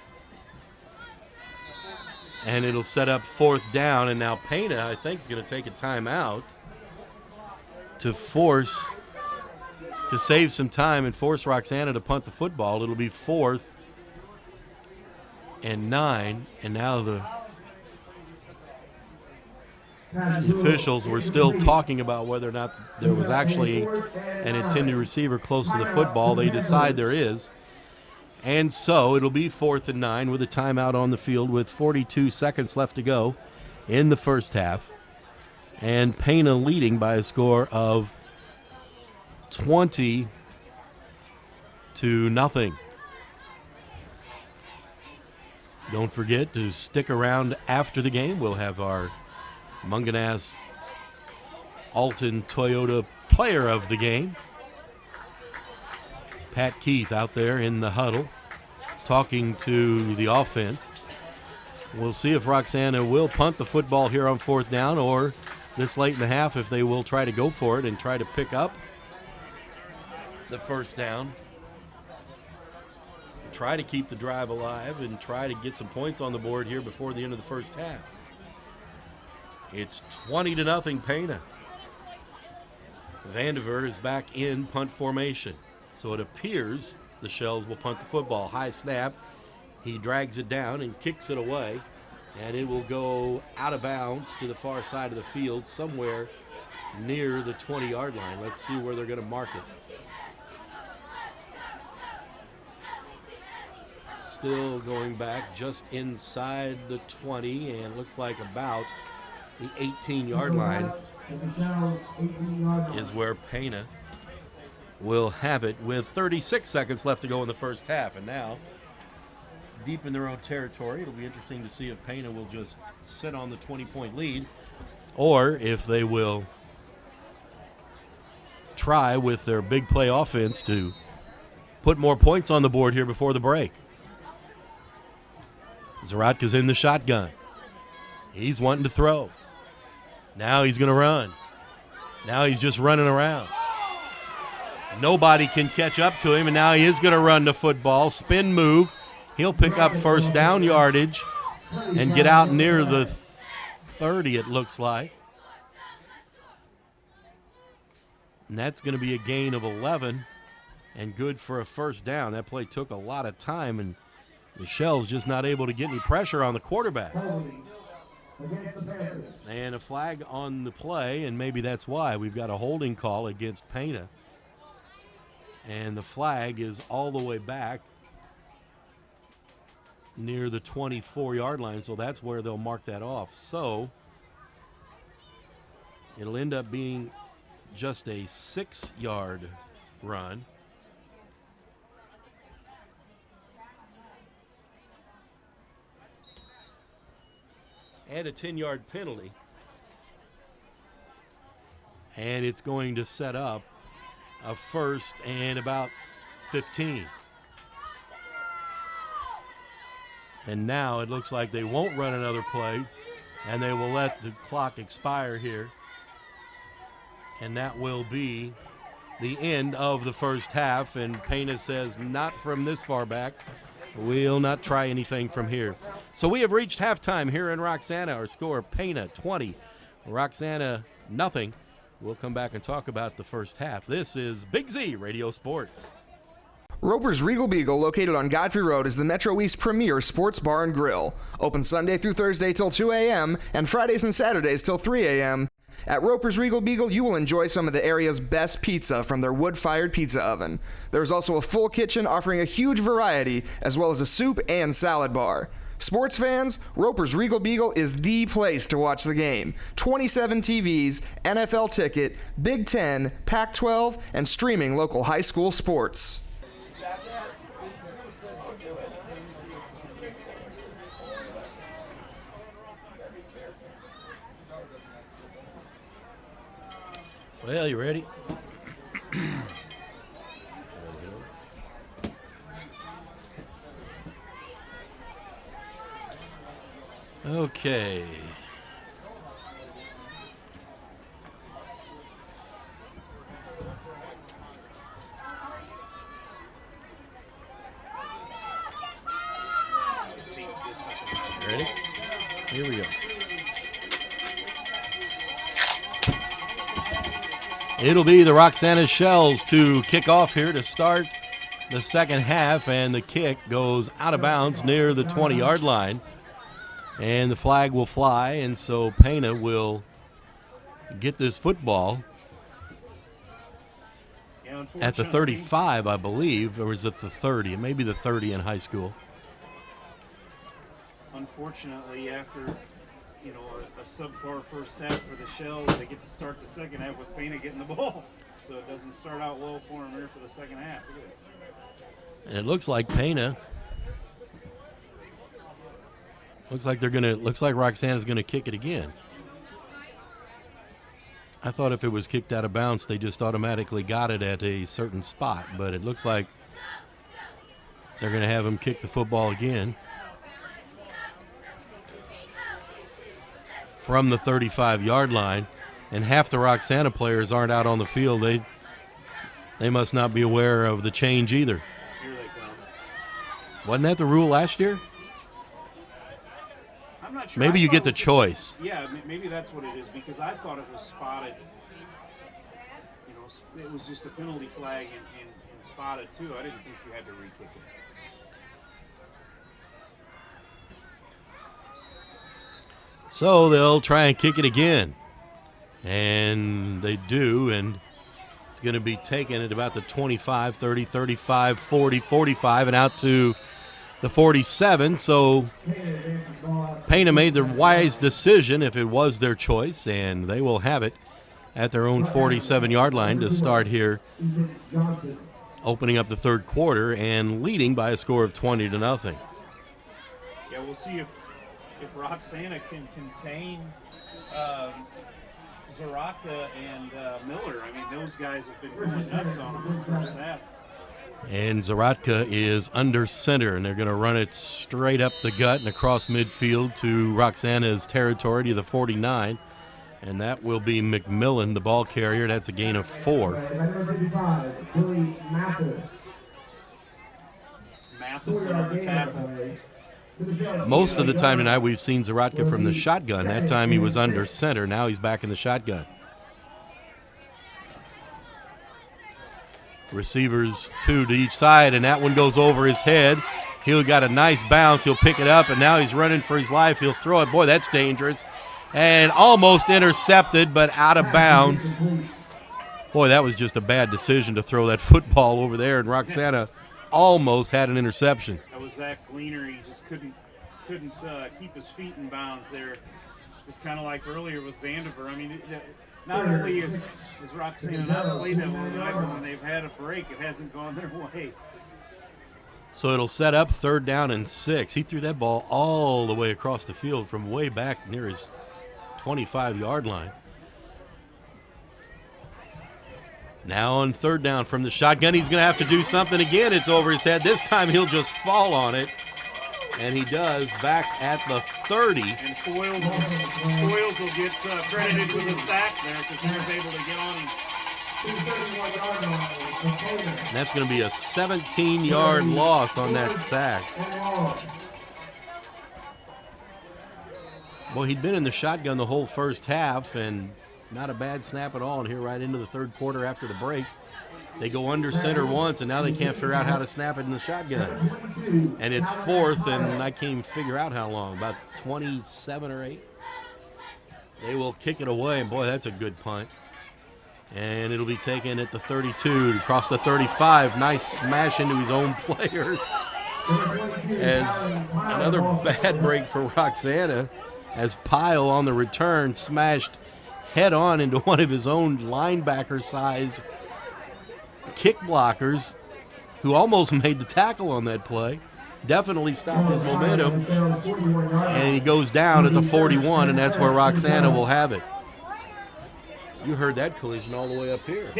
And it'll set up 4th down, and now Pana, I think, is going to take a timeout to save some time and force Roxana to punt the football. It'll be 4th and 9, and now the officials were still talking about whether or not there was actually an intended receiver close to the football. They decide there is. And so it'll be 4th and 9 with a timeout on the field with 42 seconds left to go in the first half. And Pana leading by a score of 20-0. Don't forget to stick around after the game. We'll have our Munganast Alton Toyota player of the game, Pat Keith, out there in the huddle talking to the offense. We'll see if Roxana will punt the football here on 4th down, or this late in the half if they will try to go for it and try to pick up the 1st down, try to keep the drive alive and try to get some points on the board here before the end of the first half. It's 20-0 Pana. Vandiver is back in punt formation. So it appears the Shells will punt the football. High snap. He drags it down and kicks it away. And it will go out of bounds to the far side of the field, somewhere near the 20-yard line. Let's see where they're going to mark it. Still going back just inside the 20, and looks like about the 18-yard line is where Pana will have it with 36 seconds left to go in the first half. And now, deep in their own territory, it'll be interesting to see if Pana will just sit on the 20-point lead or if they will try with their big play offense to put more points on the board here before the break. Zaratka's in the shotgun. He's wanting to throw. Now he's going to run. Now he's just running around. Nobody can catch up to him, and now he is going to run the football. Spin move. He'll pick up 1st down yardage and get out near the 30, it looks like. And that's going to be a gain of 11 and good for a 1st down. That play took a lot of time, and the Shells just not able to get any pressure on the quarterback. And a flag on the play, and maybe that's why we've got a holding call against Pana. And the flag is all the way back near the 24-yard line, so that's where they'll mark that off. So it'll end up being just a 6-yard run. And a 10-yard penalty. And it's going to set up a 1st and about 15. And now it looks like they won't run another play, and they will let the clock expire here. And that will be the end of the first half. And Pana says, not from this far back. We'll not try anything from here. So we have reached halftime here in Roxana. Our score, Pana 20, Roxana nothing. We'll come back and talk about the first half. This is Big Z Radio Sports. Roper's Regal Beagle, located on Godfrey Road, is the Metro East premier sports bar and grill. Open Sunday through Thursday till 2 a.m. and Fridays and Saturdays till 3 a.m. At Roper's Regal Beagle, you will enjoy some of the area's best pizza from their wood-fired pizza oven. There's also a full kitchen offering a huge variety, as well as a soup and salad bar. Sports fans, Roper's Regal Beagle is the place to watch the game. 27 TVs, NFL ticket, Big Ten, Pac-12, and streaming local high school sports. Well, you ready? Okay. Here we go. It'll be the Roxana Shells to kick off here to start the second half, and the kick goes out of bounds near the 20-yard line. And the flag will fly, and so Pana will get this football at the 35, I believe, or is it the 30? It may be the 30 in high school. Unfortunately, after a subpar first half for the Shells, they get to start the second half with Pana getting the ball. So it doesn't start out well for them here for the second half. And it looks like Pana. Looks like Roxana's gonna kick it again. I thought if it was kicked out of bounds, they just automatically got it at a certain spot, but it looks like they're gonna have him kick the football again from the 35-yard line. And half the Roxana players aren't out on the field. They must not be aware of the change either. Here they come. Wasn't that the rule last year? I'm not sure. Maybe you get the it was choice. Yeah, maybe that's what it is, because I thought it was spotted. It was just a penalty flag and spotted too. I didn't think you had to re-kick it. So they'll try and kick it again. And they do, and it's going to be taken at about the 25, 30, 35, 40, 45, and out to the 47. So Pana made the wise decision if it was their choice, and they will have it at their own 47-yard line to start here, opening up the third quarter and leading by a score of 20-0. Yeah, we'll see if Roxana can contain Zaraka and Miller. I mean, those guys have been going nuts on them in the first half. And Zaratka is under center, and they're going to run it straight up the gut and across midfield to Roxana's territory to the 49. And that will be McMillan, the ball carrier. That's a gain of 4. Matheson on the tackle. Most of the time tonight we've seen Zaratka from the shotgun. That time he was under center. Now he's back in the shotgun. Receivers 2 to each side, and that one goes over his head. He'll got a nice bounce. He'll pick it up, and now he's running for his life. He'll throw it. Boy, that's dangerous. And almost intercepted, but out of bounds. Boy, that was just a bad decision to throw that football over there, and Roxana almost had an interception. That was Zach Gleaner. He just couldn't keep his feet in bounds there. It's kind of like earlier with Vandiver. I mean, not only is Roxana not played that well tonight, but when they've had a break, it hasn't gone their way. So it'll set up 3rd down and 6. He threw that ball all the way across the field from way back near his 25-yard line. Now on 3rd down from the shotgun, he's going to have to do something again. It's over his head. This time he'll just fall on it. And he does, back at the 30. And Foyles will get credited with a sack there because he was able to get on him. And that's going to be a 17-yard loss on that sack. Well, he'd been in the shotgun the whole first half, and not a bad snap at all. And here right into the third quarter after the break, they go under center once, and now they can't figure out how to snap it in the shotgun. And it's 4th, and I can't even figure out how long, about 27 or 8. They will kick it away, and boy, that's a good punt. And it'll be taken at the 32, across the 35. Nice smash into his own player. As another bad break for Roxana, as Pyle on the return smashed head on into one of his own linebacker size kick blockers, who almost made the tackle on that play. Definitely stopped his momentum, and he goes down at the 41, and that's where Roxana will have it. You heard that collision all the way up here.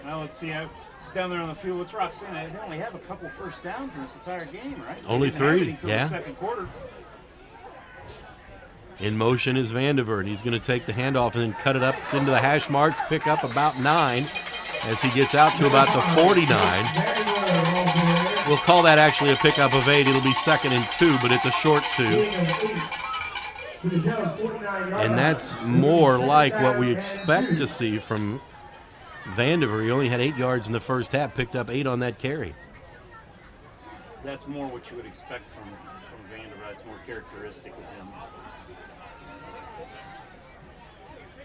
Now let's see. I was down there on the field. What's Roxana? They only have a couple first downs in this entire game, right? Only 3, yeah. The second quarter. In motion is Vandiver, and he's going to take the handoff and then cut it up into the hash marks, pick up about 9 as he gets out to about the 49. We'll call that actually a pickup of 8. It'll be 2nd and 2, but it's a short 2. And that's more like what we expect to see from Vandiver. He only had 8 yards in the first half, picked up 8 on that carry. That's more what you would expect from Vandiver. That's more characteristic of him.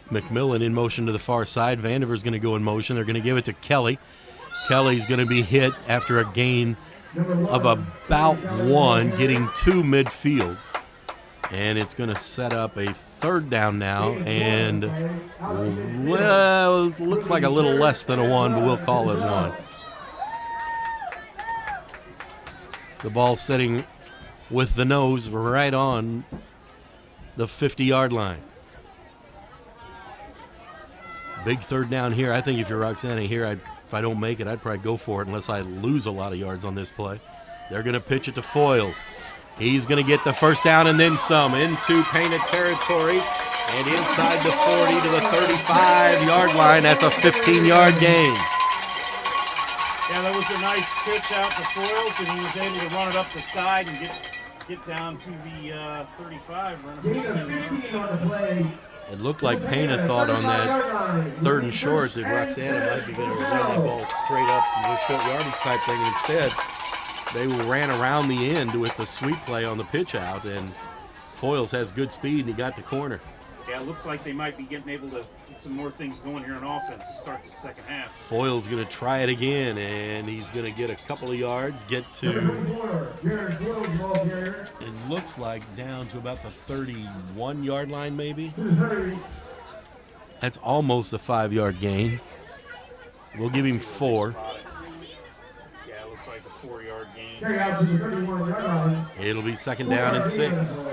McMillan in motion to the far side. Vandiver's going to go in motion. They're going to give it to Kelly. Kelly's going to be hit after a gain of about 1, getting to midfield. And it's going to set up a 3rd down now. And, well, it looks like a little less than a 1, but we'll call it 1. The ball sitting with the nose right on the 50-yard line. Big 3rd down here. I think if you're Roxana here, if I don't make it, I'd probably go for it unless I lose a lot of yards on this play. They're going to pitch it to Foyles. He's going to get the 1st down and then some into painted territory and inside the 40 to the 35-yard line. That's a 15-yard gain. Yeah, that was a nice pitch out to Foyles, and he was able to run it up the side and get down to the 35. It looked like Pana thought on that 3rd and short that Roxana might be going to run that ball straight up to the short yardage type thing. Instead, they ran around the end with the sweep play on the pitch out, and Foyles has good speed, and he got the corner. Yeah, it looks like they might be getting able to get some more things going here on offense to start the second half. Foyles going to try it again, and he's going to get a couple of yards, get to, it looks like down to about the 31-yard line maybe. That's almost a 5-yard gain. We'll give him 4. Yeah, it looks like a 4-yard gain. It'll be 2nd down and 6.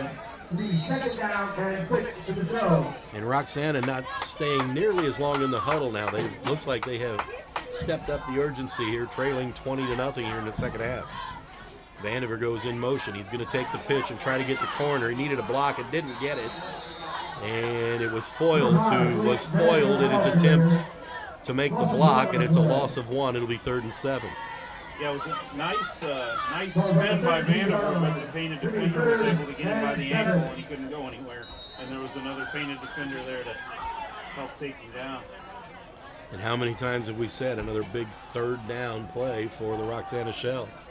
And Roxana not staying nearly as long in the huddle now. Looks like they have stepped up the urgency here, trailing 20-0 here in the second half. Vandiver goes in motion. He's going to take the pitch and try to get the corner. He needed a block and didn't get it. And it was Foyles who was foiled in his attempt to make the block, and it's a loss of 1. It'll be 3rd and 7. Yeah, it was a nice spin by Vandiver, but the painted defender was able to get him by the ankle, and he couldn't go anywhere. And there was another painted defender there to help take him down. And how many times have we said another big 3rd down play for the Roxana Shells?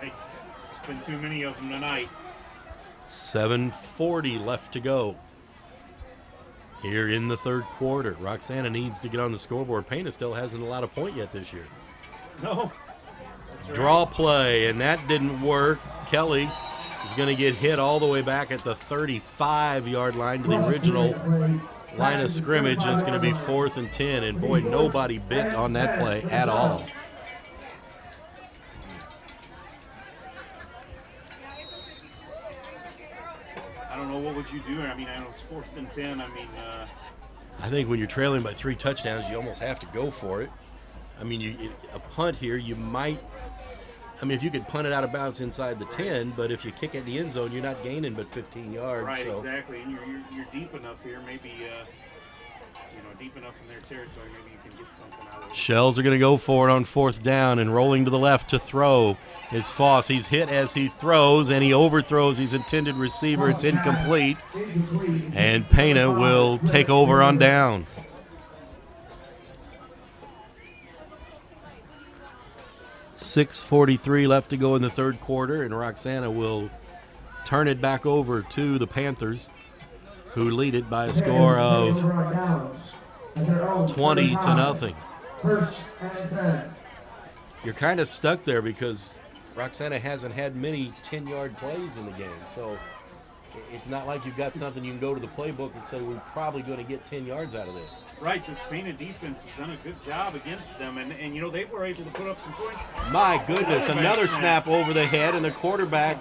Right. There's been too many of them tonight. 7:40 left to go here in the 3rd quarter. Roxana needs to get on the scoreboard. Pana still hasn't allowed a point yet this year. No. Draw play, and that didn't work. Kelly is going to get hit all the way back at the 35-yard line to the original line of scrimmage, and it's going to be 4th and 10. And boy, nobody bit on that play at all. I don't know, what would you do? I mean, I know it's 4th and 10. I mean, I think when you're trailing by 3 touchdowns, you almost have to go for it. I mean, a punt here, you might. I mean, if you could punt it out of bounds inside the 10, but if you kick it in the end zone, you're not gaining but 15 yards. Right, so. Exactly. And you're deep enough here, maybe, deep enough in their territory, maybe you can get something out of it. Shells are going to go for it on 4th down, and rolling to the left to throw is Foss. He's hit as he throws, and he overthrows his intended receiver. It's incomplete, and Pana will take over on downs. 6:43 left to go in the 3rd quarter, and Roxana will turn it back over to the Panthers, who lead it by a score of 20-0. You're kind of stuck there because Roxana hasn't had many 10-yard plays in the game, so it's not like you've got something you can go to the playbook and say we're probably going to get 10 yards out of this. Right, this Pana defense has done a good job against them, and they were able to put up some points. My goodness, another snap over the head, and the quarterback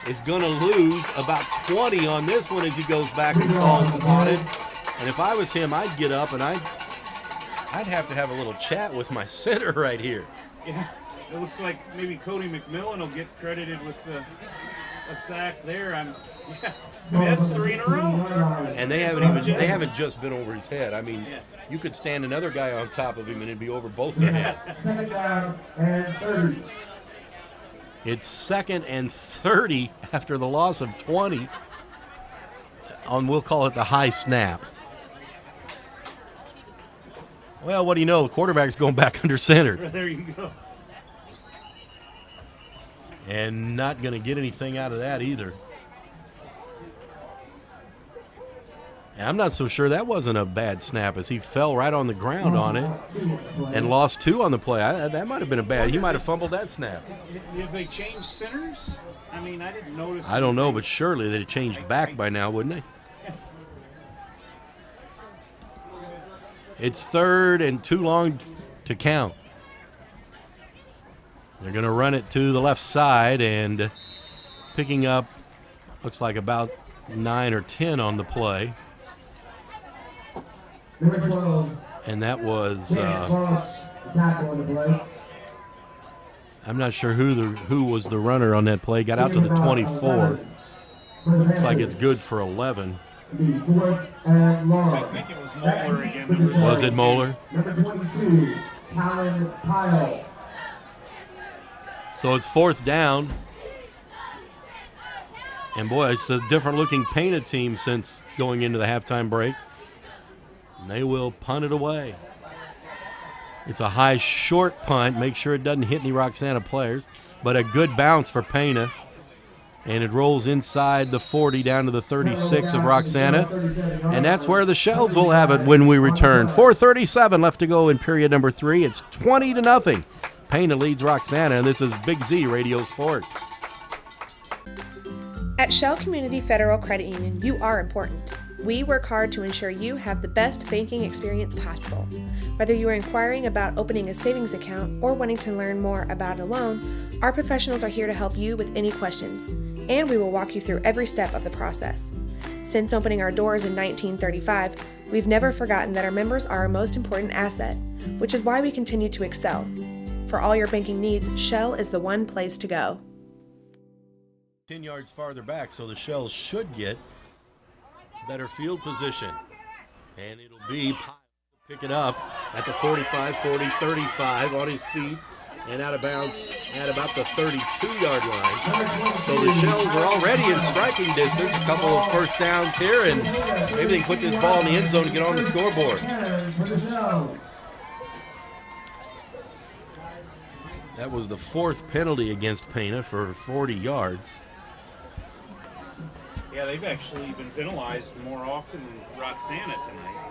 is going to lose about 20 on this one as he goes back and calls on it. And if I was him, I'd get up and I'd have to have a little chat with my center right here. Yeah, it looks like maybe Cody McMillan will get credited with a sack there. That's 3 in a row. And they haven't just been over his head. I mean, you could stand another guy on top of him and it'd be over both their heads. It's 2nd and 30 after the loss of 20 on, we'll call it the high snap. Well, what do you know? The quarterback's going back under center. There you go. And not going to get anything out of that either. And I'm not so sure that wasn't a bad snap, as he fell right on the ground on it and lost 2 on the play. That might have been a bad. He might have fumbled that snap. Did they change centers? I mean, I didn't notice. I don't know, but surely they'd have changed back by now, wouldn't they? It's 3rd and too long to count. They're going to run it to the left side, and picking up looks like about 9 or 10 on the play. And that was I'm not sure who was the runner on that play. Got out to the 24. Looks like it's good for 11. I think it was Moeller again. Was it Moeller? Number 22, Colin Pyle. So it's 4th down. And boy, it's a different looking Pana team since going into the halftime break. And they will punt it away. It's a high, short punt. Make sure it doesn't hit any Roxana players. But a good bounce for Pana. And it rolls inside the 40 down to the 36 of Roxana. And that's where the Shells will have it when we return. 4:37 left to go in period number 3. It's 20-0. Pana leads Roxana, and this is Big Z Radio Sports. At Shell Community Federal Credit Union, you are important. We work hard to ensure you have the best banking experience possible. Whether you are inquiring about opening a savings account or wanting to learn more about a loan, our professionals are here to help you with any questions, and we will walk you through every step of the process. Since opening our doors in 1935, we've never forgotten that our members are our most important asset, which is why we continue to excel. For all your banking needs, Shell is the one place to go. 10 yards farther back, so the Shells should get better field position. And it'll be Pyle pick it up at the 45, 40, 35 on his feet and out of bounds at about the 32-yard line. So the Shells are already in striking distance. A couple of first downs here, and maybe they can put this ball in the end zone to get on the scoreboard. That was the 4th penalty against Pana for 40 yards. Yeah, they've actually been penalized more often than Roxana tonight.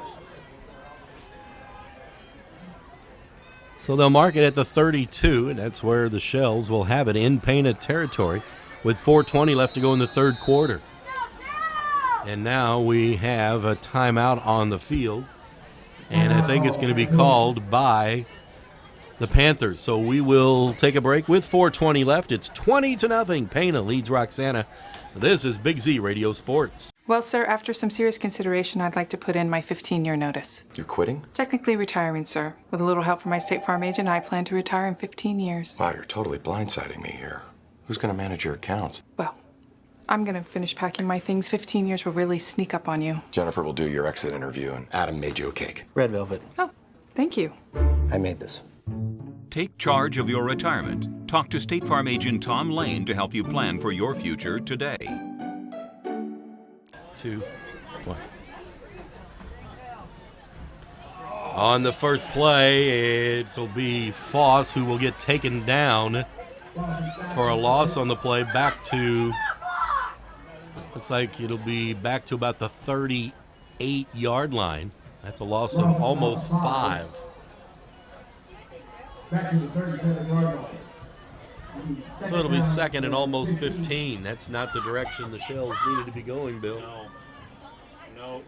So they'll mark it at the 32, and that's where the Shells will have it in Pana territory with 4:20 left to go in the 3rd quarter. And now we have a timeout on the field, and I think it's going to be called by the Panthers. So we will take a break with 4:20 left. It's 20-0. Pana leads Roxana. This is Big Z Radio Sports. Well, sir, after some serious consideration, I'd like to put in my 15-year notice. You're quitting? Technically retiring, sir. With a little help from my State Farm agent, I plan to retire in 15 years. Wow, you're totally blindsiding me here. Who's going to manage your accounts? Well, I'm going to finish packing my things. 15 years will really sneak up on you. Jennifer will do your exit interview, and Adam made you a cake. Red velvet. Oh, thank you. I made this. Take charge of your retirement. Talk to State Farm agent Tom Lane to help you plan for your future today. 2, 1. On the first play, it'll be Foss who will get taken down for a loss on the play. Back to, looks like it'll be back to about the 38-yard line. That's a loss of almost 5. Back to the 37-yard line. So it'll be 2nd and almost 15. That's not the direction the Shells needed to be going, Bill. No.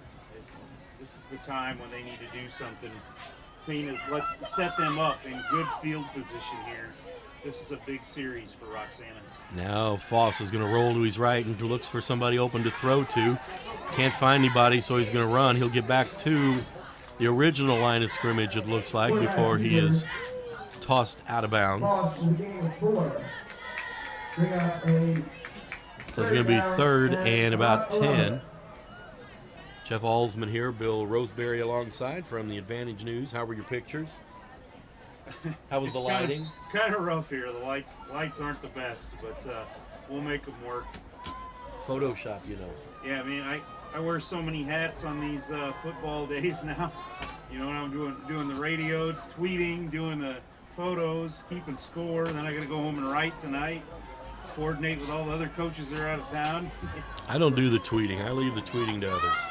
This is the time when they need to do something. Pana's set them up in good field position here. This is a big series for Roxana. Now Foss is going to roll to his right and looks for somebody open to throw to. Can't find anybody, so he's going to run. He'll get back to the original line of scrimmage, it looks like, before he is tossed out of bounds. So it's going to be 3rd and about 10. Jeff Alsman here, Bill Roseberry alongside from the Advantage News. How were your pictures? How was the lighting? Kind of rough here. The lights aren't the best, but we'll make them work. Photoshop, you know. Yeah, I mean, I wear so many hats on these football days now. You know, when I'm doing the radio, tweeting, doing the photos, keeping score. Then I got to go home and write tonight. Coordinate with all the other coaches that are out of town. I don't do the tweeting. I leave the tweeting to others.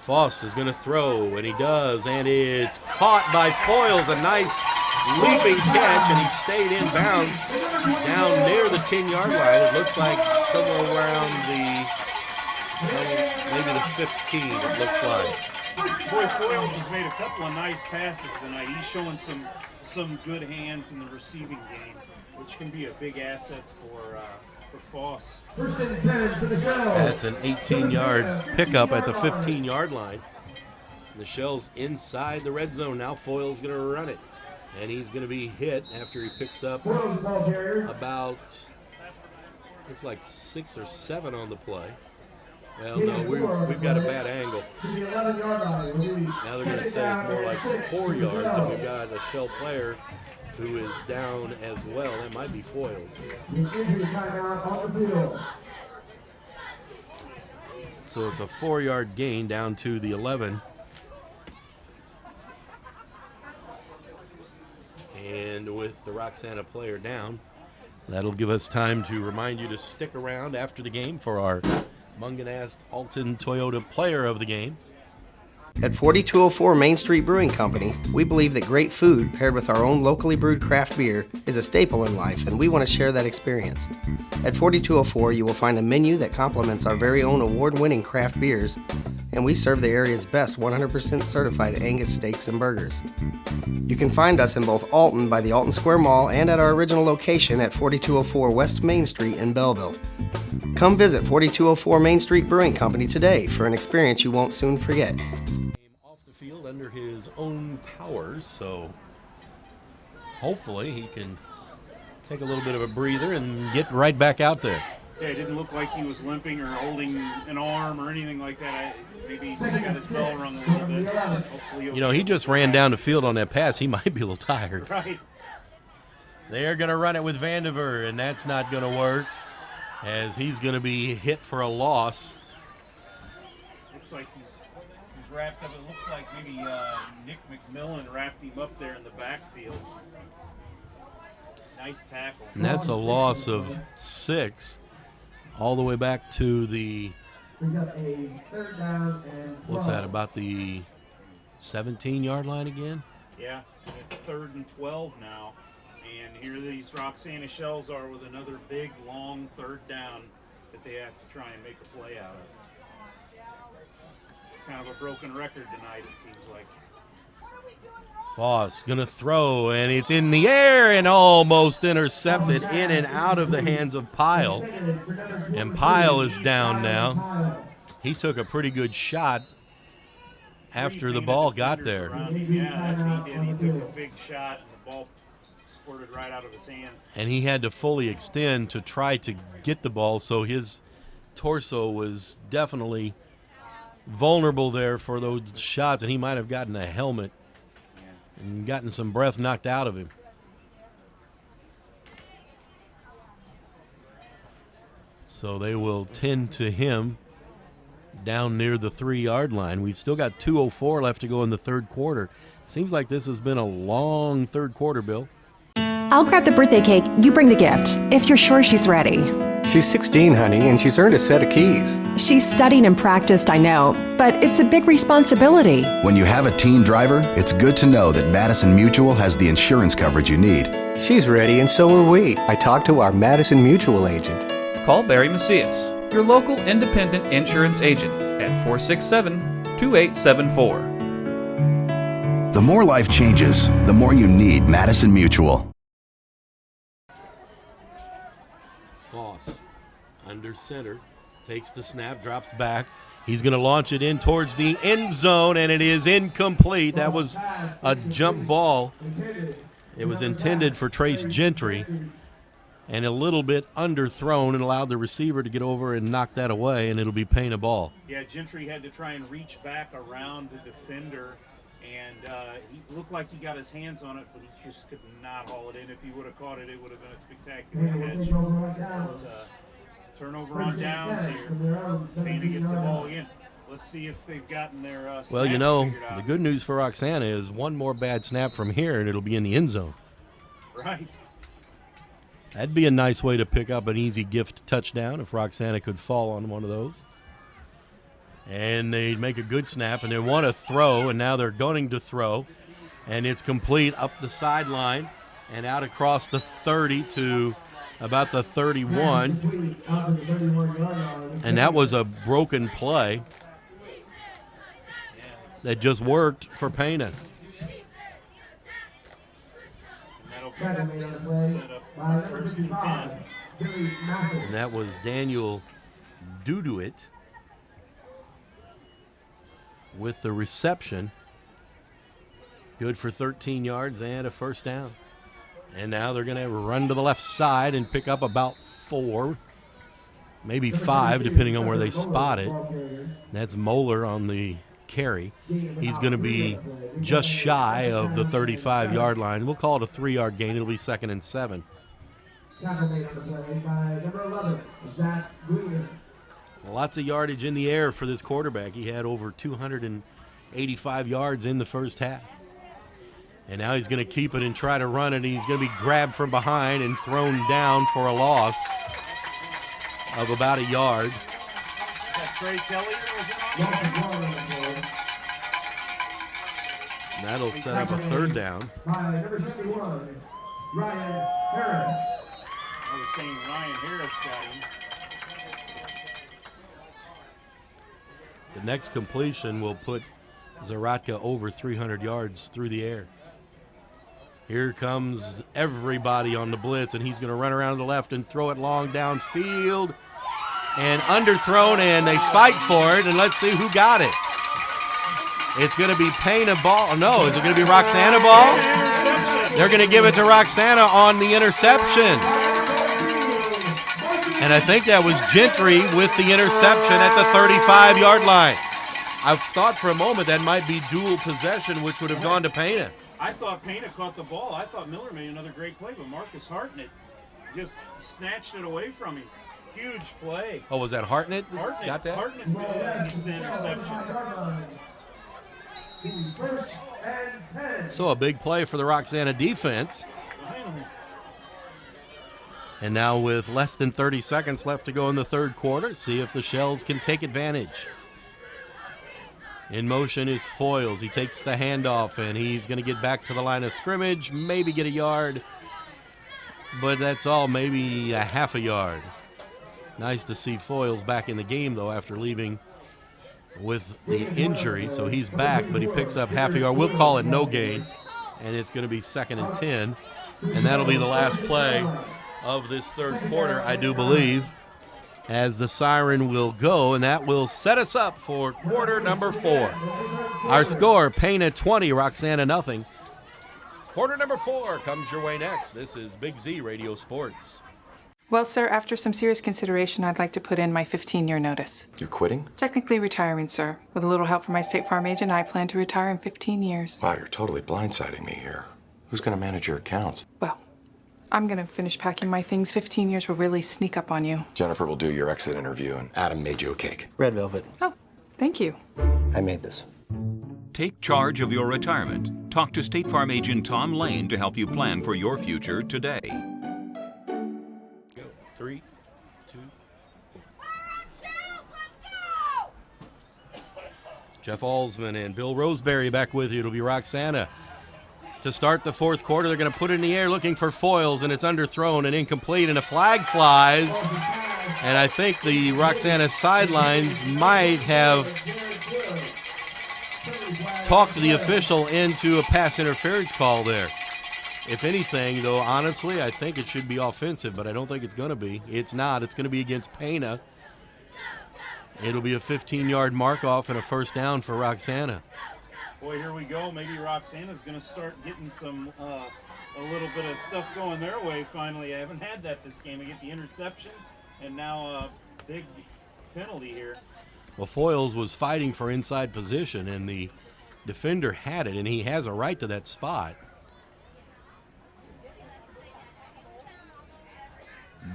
Foss is going to throw, and he does, and it's caught by Foyles. A nice leaping catch, and he stayed in bounds down near the 10-yard line. It looks like somewhere around maybe the 15, it looks like. Boy, Foyles has made a couple of nice passes tonight. He's showing some good hands in the receiving game, which can be a big asset for Foss. That's an 18-yard pickup at the 15-yard line. The Shells inside the red zone. Now Foyle's going to run it, and he's going to be hit after he picks up about, looks like 6 or 7 on the play. Well, no, we've got a bad angle. Now they're going to say it's more like 4 yards, and we've got a Shell player who is down as well. That might be Foyles. So it's a 4-yard gain down to the 11. And with the Roxana player down, that'll give us time to remind you to stick around after the game for our Munganast Alton Toyota player of the game. At 4204 Main Street Brewing Company, we believe that great food paired with our own locally brewed craft beer is a staple in life, and we want to share that experience. At 4204, you will find a menu that complements our very own award-winning craft beers, and we serve the area's best 100% certified Angus steaks and burgers. You can find us in both Alton by the Alton Square Mall and at our original location at 4204 West Main Street in Belleville. Come visit 4204 Main Street Brewing Company today for an experience you won't soon forget. Off the field under his own powers, so hopefully he can take a little bit of a breather and get right back out there. Yeah, it didn't look like he was limping or holding an arm or anything like that. Maybe he just got his bell rung a little bit. Hopefully You know, he just ran down the field on that pass. He might be a little tired. Right. They're going to run it with Vandiver, and that's not going to work as he's going to be hit for a loss. Looks like he's wrapped up. It looks like maybe Nick McMillan wrapped him up there in the backfield. Nice tackle. And that's a loss of 6 all the way back to the, what's that, about the 17-yard line again? Yeah, it's 3rd and 12 now. And here these Roxana Shells are with another big, long 3rd down that they have to try and make a play out of. It's kind of a broken record tonight, it seems like. Foss going to throw, and it's in the air and almost intercepted in and out of the hands of Pyle. And Pyle is down now. He took a pretty good shot after the ball got there. Yeah, he did. He took a big shot, and the ball squirted right out of his hands. And he had to fully extend to try to get the ball, so his torso was definitely vulnerable there for those shots, and he might have gotten a helmet and gotten some breath knocked out of him. So they will tend to him down near the 3-yard line. We've still got 2:04 left to go in the 3rd quarter. Seems like this has been a long 3rd quarter, Bill. I'll grab the birthday cake. You bring the gift, if you're sure she's ready. She's 16, honey, and she's earned a set of keys. She's studied and practiced, I know, but it's a big responsibility. When you have a teen driver, it's good to know that Madison Mutual has the insurance coverage you need. She's ready, and so are we. I talked to our Madison Mutual agent. Call Barry Macias, your local independent insurance agent, at 467-2874. The more life changes, the more you need Madison Mutual. Foss under center, takes the snap, drops back. He's going to launch it in towards the end zone, and it is incomplete. That was a jump ball. It was intended for Trace Gentry, and a little bit underthrown, and allowed the receiver to get over and knock that away, and it'll be Payne a ball. Yeah, Gentry had to try and reach back around the defender And he looked like he got his hands on it, but he just could not haul it in. If he would have caught it, it would have been a spectacular catch. But, turnover on downs here. Pana gets the ball again. Let's see if they've gotten their Well, you know, the good news for Roxana is one more bad snap from here, and it'll be in the end zone. Right. That'd be a nice way to pick up an easy gift touchdown if Roxana could fall on one of those. And they'd make a good snap, and they want to throw, and now they're going to throw. And it's complete up the sideline and out across the 30 to about the 31. And that was a broken play that just worked for Pana. And that was Daniel Duduit with the reception. Good for 13 yards and a first down. And now they're going to run to the left side and pick up about 4, maybe 5, depending on where they spot it. That's Moeller on the carry. He's going to be just shy of the 35-yard line. We'll call it a 3-yard gain. It'll be 2nd and 7. Lots of yardage in the air for this quarterback. He had over 285 yards in the first half. And now he's going to keep it and try to run it. He's going to be grabbed from behind and thrown down for a loss of about a yard. Is that Trey Kelly? And that'll set up a 3rd down. Number 71, Ryan Harris. I was saying Ryan Harris got him. The next completion will put Zaratka over 300 yards through the air. Here comes everybody on the blitz, and he's going to run around to the left and throw it long downfield. And underthrown, and they fight for it, and let's see who got it. It's going to be Pana ball. No, is it going to be Roxana ball? They're going to give it to Roxana on the interception. And I think that was Gentry with the interception at the 35-yard line. I thought for a moment that might be dual possession, which would have gone to Pana. I thought Pana caught the ball. I thought Miller made another great play, but Marcus Hartnett just snatched it away from him. Huge play. Oh, was that Hartnett? Hartnett Got that? Hartnett gets the interception. So a big play for the Roxana defense. And now with less than 30 seconds left to go in the 3rd quarter, see if the Shells can take advantage. In motion is Foyles. He takes the handoff, and he's going to get back to the line of scrimmage, maybe get a yard, but that's all, maybe a half a yard. Nice to see Foyles back in the game, though, after leaving with the injury, so he's back, but he picks up half a yard. We'll call it no gain, and it's going to be 2nd and 10, and that'll be the last play of this 3rd quarter, I do believe, as the siren will go, and that will set us up for quarter number 4. Our score, Pana 20, Roxana nothing. Quarter number 4 comes your way next. This is Big Z Radio Sports. Well, sir, after some serious consideration, I'd like to put in my 15-year notice. You're quitting? Technically retiring, sir. With a little help from my State Farm agent, I plan to retire in 15 years. Wow, you're totally blindsiding me here. Who's going to manage your accounts? Well, I'm going to finish packing my things. 15 years will really sneak up on you. Jennifer will do your exit interview, and Adam made you a cake. Red velvet. Oh, thank you. I made this. Take charge of your retirement. Talk to State Farm agent Tom Lane to help you plan for your future today. Go. 3, 2. Jeff Alsman and Bill Roseberry back with you. It'll be Roxana. To start the 4th quarter, they're going to put it in the air looking for Foyles, and it's underthrown and incomplete, and a flag flies. And I think the Roxana sidelines might have talked the official into a pass interference call there. If anything, though, honestly, I think it should be offensive, but I don't think it's going to be. It's not. It's going to be against Pana. It'll be a 15-yard mark-off and a first down for Roxana. Boy, here we go. Maybe Roxana's going to start getting some a little bit of stuff going their way finally. I haven't had that this game. I get the interception and now a big penalty here. Well, Foyles was fighting for inside position, and the Defender had it, and he has a right to that spot.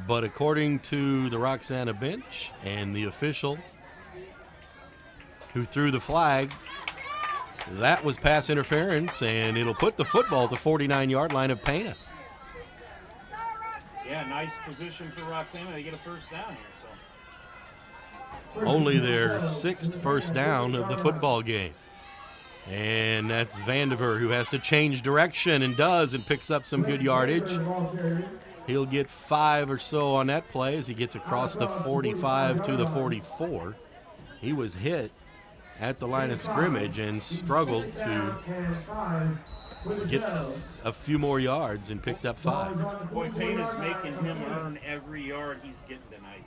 But according to the Roxana bench and the official who threw the flag, that was pass interference, and it'll put the football at the 49-yard line of Pana. Yeah, nice position for Roxana. They get a first down here. So only their 6th first down of the football game. And that's Vandiver who has to change direction and does, and picks up some good yardage. He'll get 5 or so on that play as he gets across the 45 to the 44. He was hit at the line of scrimmage and struggled to get a few more yards and picked up 5. Boy, Payne's making him earn every yard he's getting tonight.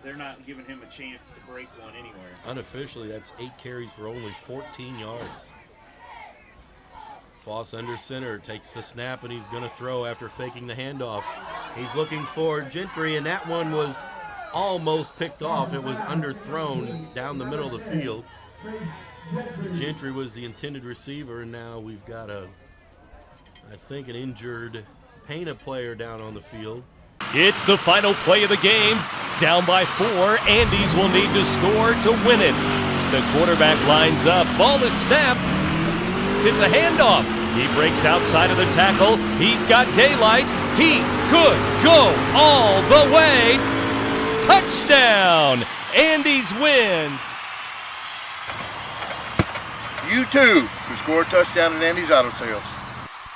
They're not giving him a chance to break one anywhere. Unofficially, that's 8 carries for only 14 yards. Foss under center, takes the snap, and he's going to throw after faking the handoff. He's looking for Gentry, and that one was almost picked off. It was underthrown down the middle of the field. Gentry was the intended receiver, and now we've got I think an injured Pana player down on the field. It's the final play of the game. Down by 4, Andes will need to score to win it. The quarterback lines up, ball is snapped. It's a handoff. He breaks outside of the tackle. He's got daylight. He could go all the way. Touchdown! Andes wins. You too can score a touchdown at Andy's Auto Sales.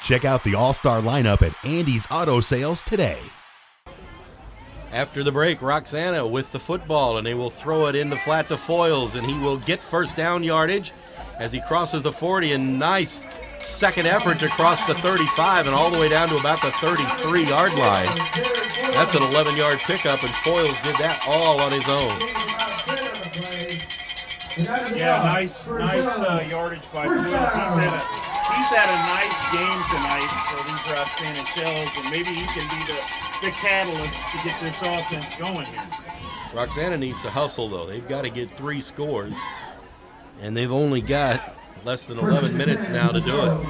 Check out the all-star lineup at Andy's Auto Sales today. After the break, Roxana with the football, and they will throw it in the flat to Foyles, and he will get first down yardage as he crosses the 40, and nice second effort to cross the 35 and all the way down to about the 33-yard line. That's an 11-yard pickup, and Foyles did that all on his own. Yeah, nice yardage by Foyles. He's had a nice game tonight for these Roxana Shells, and maybe he can be the catalyst to get this offense going here. Roxana needs to hustle, though. They've got to get 3 scores, and they've only got less than 11 minutes now to do it.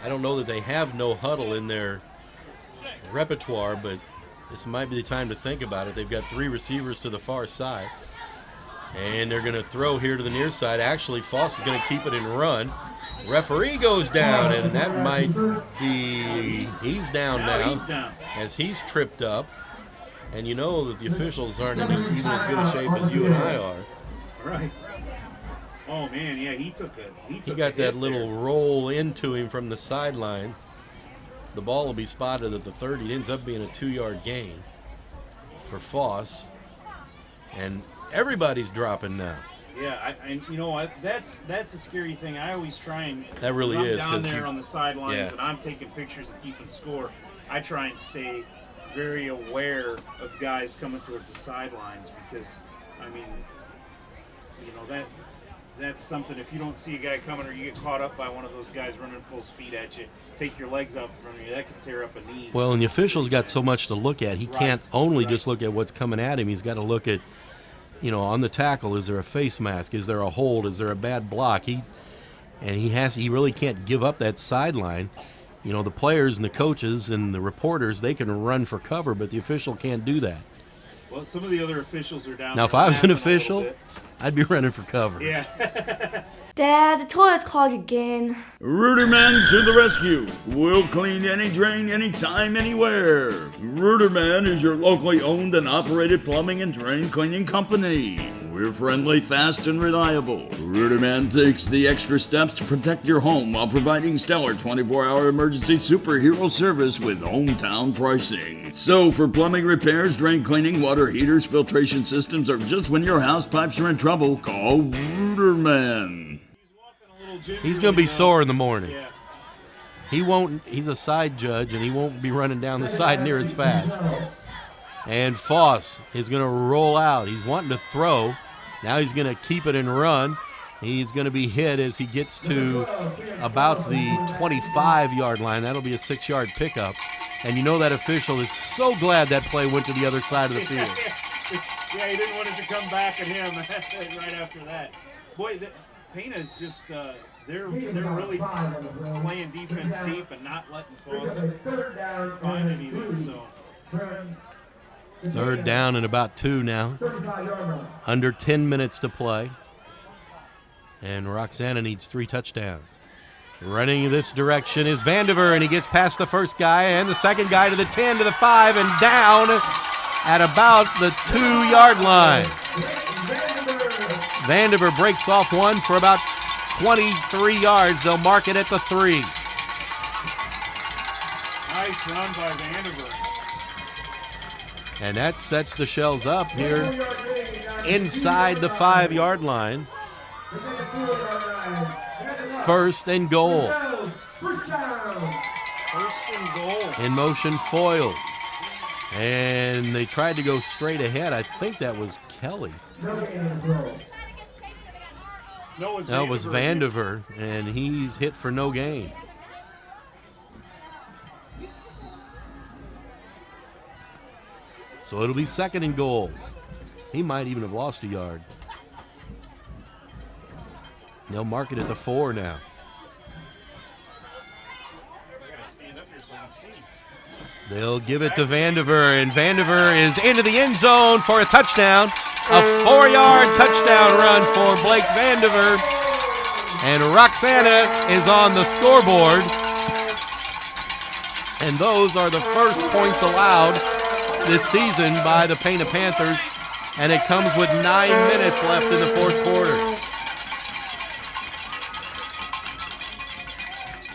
I don't know that they have no huddle in their repertoire, but this might be the time to think about it. They've got 3 receivers to the far side, and they're going to throw here to the near side. Actually, Foss is going to keep it and run. Referee goes down, and that might be – he's down now. He's down. As he's tripped up. And you know that the officials aren't in even as good a shape as you and I are. Right. Oh, man, yeah, he got that little roll into him from the sidelines. The ball will be spotted at the 30. It ends up being a 2-yard gain for Foss. And everybody's dropping now. Yeah, and you know what? That's a scary thing. I always try and that really I'm is down there on the sidelines, yeah. and I'm taking pictures and keeping score. I try and stay very aware of guys coming towards the sidelines because, I mean, you know that's something. If you don't see a guy coming or you get caught up by one of those guys running full speed at you, take your legs off from you, that can tear up a knee. Well, and the official's got so much to look at. He can't only just look at what's coming at him. He's got to look at, you know, on the tackle, is there a face mask? Is there a hold? Is there a bad block? He really can't give up that sideline. You know, the players and the coaches and the reporters, they can run for cover, but the official can't do that. Well, some of the other officials are down now, there. If I was an official, I'd be running for cover. Yeah. Dad, the toilet's clogged again. Ruderman to the rescue. We'll clean any drain, anytime, anywhere. Ruderman is your locally owned and operated plumbing and drain cleaning company. We're friendly, fast, and reliable. Ruderman takes the extra steps to protect your home while providing stellar 24-hour emergency superhero service with hometown pricing. So for plumbing repairs, drain cleaning, water heaters, filtration systems, or just when your house pipes are in trouble, call Ruderman. He's going to be sore in the morning. He's a side judge, and he won't be running down the side near as fast. And Foss is going to roll out. He's wanting to throw. Now he's going to keep it and run. He's going to be hit as he gets to about the 25-yard line. That'll be a 6-yard pickup. And you know that official is so glad that play went to the other side of the field. Yeah, he didn't want it to come back at him right after that. Boy, Pena's just they're really playing defense deep and not letting Foss find anything. So third down and about 2 now. Under 10 minutes to play. And Roxana needs 3 touchdowns. Running this direction is Vandiver, and he gets past the first guy and the second guy to the 10, to the 5, and down at about the 2-yard line. Vandiver breaks off one for about 23 yards. They'll mark it at the 3. Nice run by Vandiver. And that sets the Shells up here inside the 5-yard line. First and goal. First and goal. In motion, Foyles. And they tried to go straight ahead. I think that was Kelly. That was Vandiver, and he's hit for no gain. So it'll be second and goal. He might even have lost a yard. They'll mark it at the 4 now. They'll give it to Vandiver, and Vandiver is into the end zone for a touchdown. A 4-yard touchdown run for Blake Vandiver. And Roxana is on the scoreboard. And those are the first points allowed this season by the Pana Panthers. And it comes with 9 minutes left in the fourth quarter.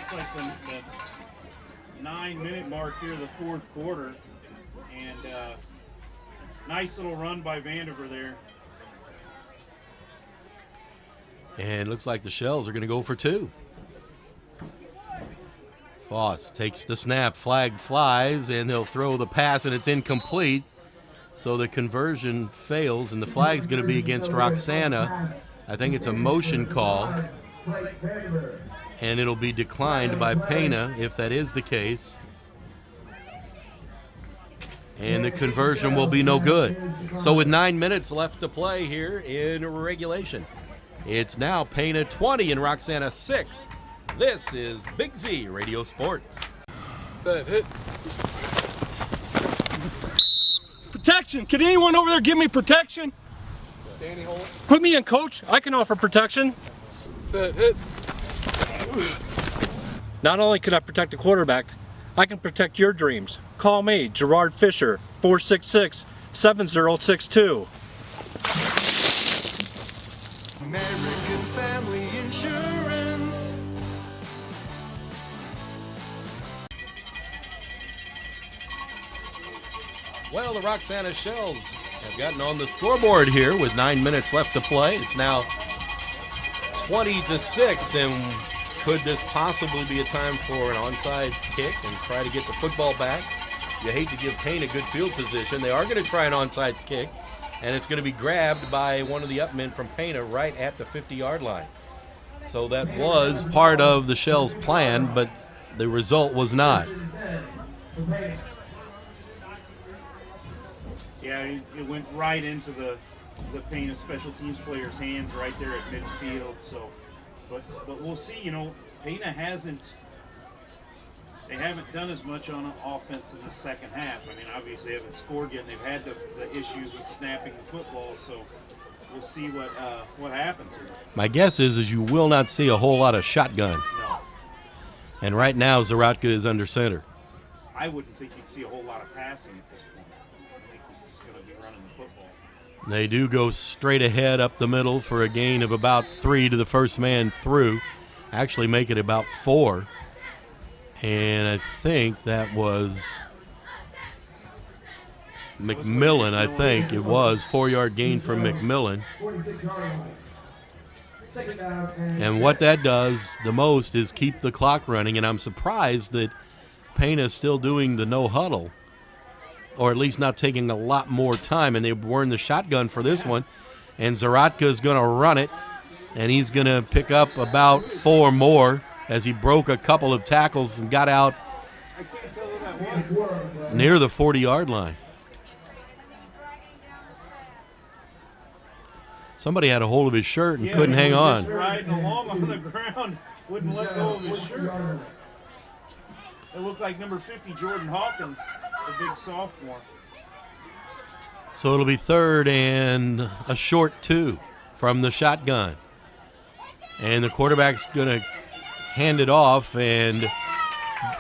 It's like the 9-minute mark here, the fourth quarter. And nice little run by Vandiver there. And it looks like the Shells are going to go for 2. Foss takes the snap, flag flies, and they'll throw the pass, and it's incomplete. So the conversion fails, and the flag's going to be against Roxana. I think it's a motion call, and it'll be declined by Pana if that is the case. And the conversion will be no good. So with 9 minutes left to play here in regulation, it's now Pana 20 and Roxana 6. This is Big Z Radio Sports. Set, hit. Protection. Can anyone over there give me protection? Danny Holt. Put me in, coach. I can offer protection. Set, hit. Not only can I protect the quarterback, I can protect your dreams. Call me, Gerard Fisher, 466-7062. American Family Insurance. Well, the Roxana Shells have gotten on the scoreboard here with 9 minutes left to play. It's now 20-6, and could this possibly be a time for an onside kick and try to get the football back? You hate to give Payne a good field position. They are going to try an onside kick, and it's going to be grabbed by one of the upmen from Pana right at the 50-yard line. So that was part of the Shells' plan, but the result was not. Yeah, it went right into the Pana special teams players' hands right there at midfield. So, but we'll see. You know, Pana haven't done as much on offense in the second half. I mean, obviously they haven't scored yet. They've had the issues with snapping the football. So we'll see what happens here. My guess is you will not see a whole lot of shotgun. No. And right now, Zaratka is under center. I wouldn't think you'd see a whole lot of passing at this point. I think he's just going to be running the football. They do go straight ahead up the middle for a gain of about 3 to the first man through. Actually make it about 4. And I think that was McMillan, I think it was. 4-yard gain from McMillan. And what that does the most is keep the clock running, and I'm surprised that Payne is still doing the no huddle, or at least not taking a lot more time, and they were in the shotgun for this one, and Zaratka is going to run it, and he's going to pick up about 4 more as he broke a couple of tackles and got out near the 40-yard line. Somebody had a hold of his shirt and Yeah, couldn't hang he was on. just riding along on the ground, wouldn't let go of his shirt. It looked like number 50, Jordan Hawkins, the big sophomore. So it'll be 3rd and a short 2 from the shotgun. And the quarterback's going to hand it off, and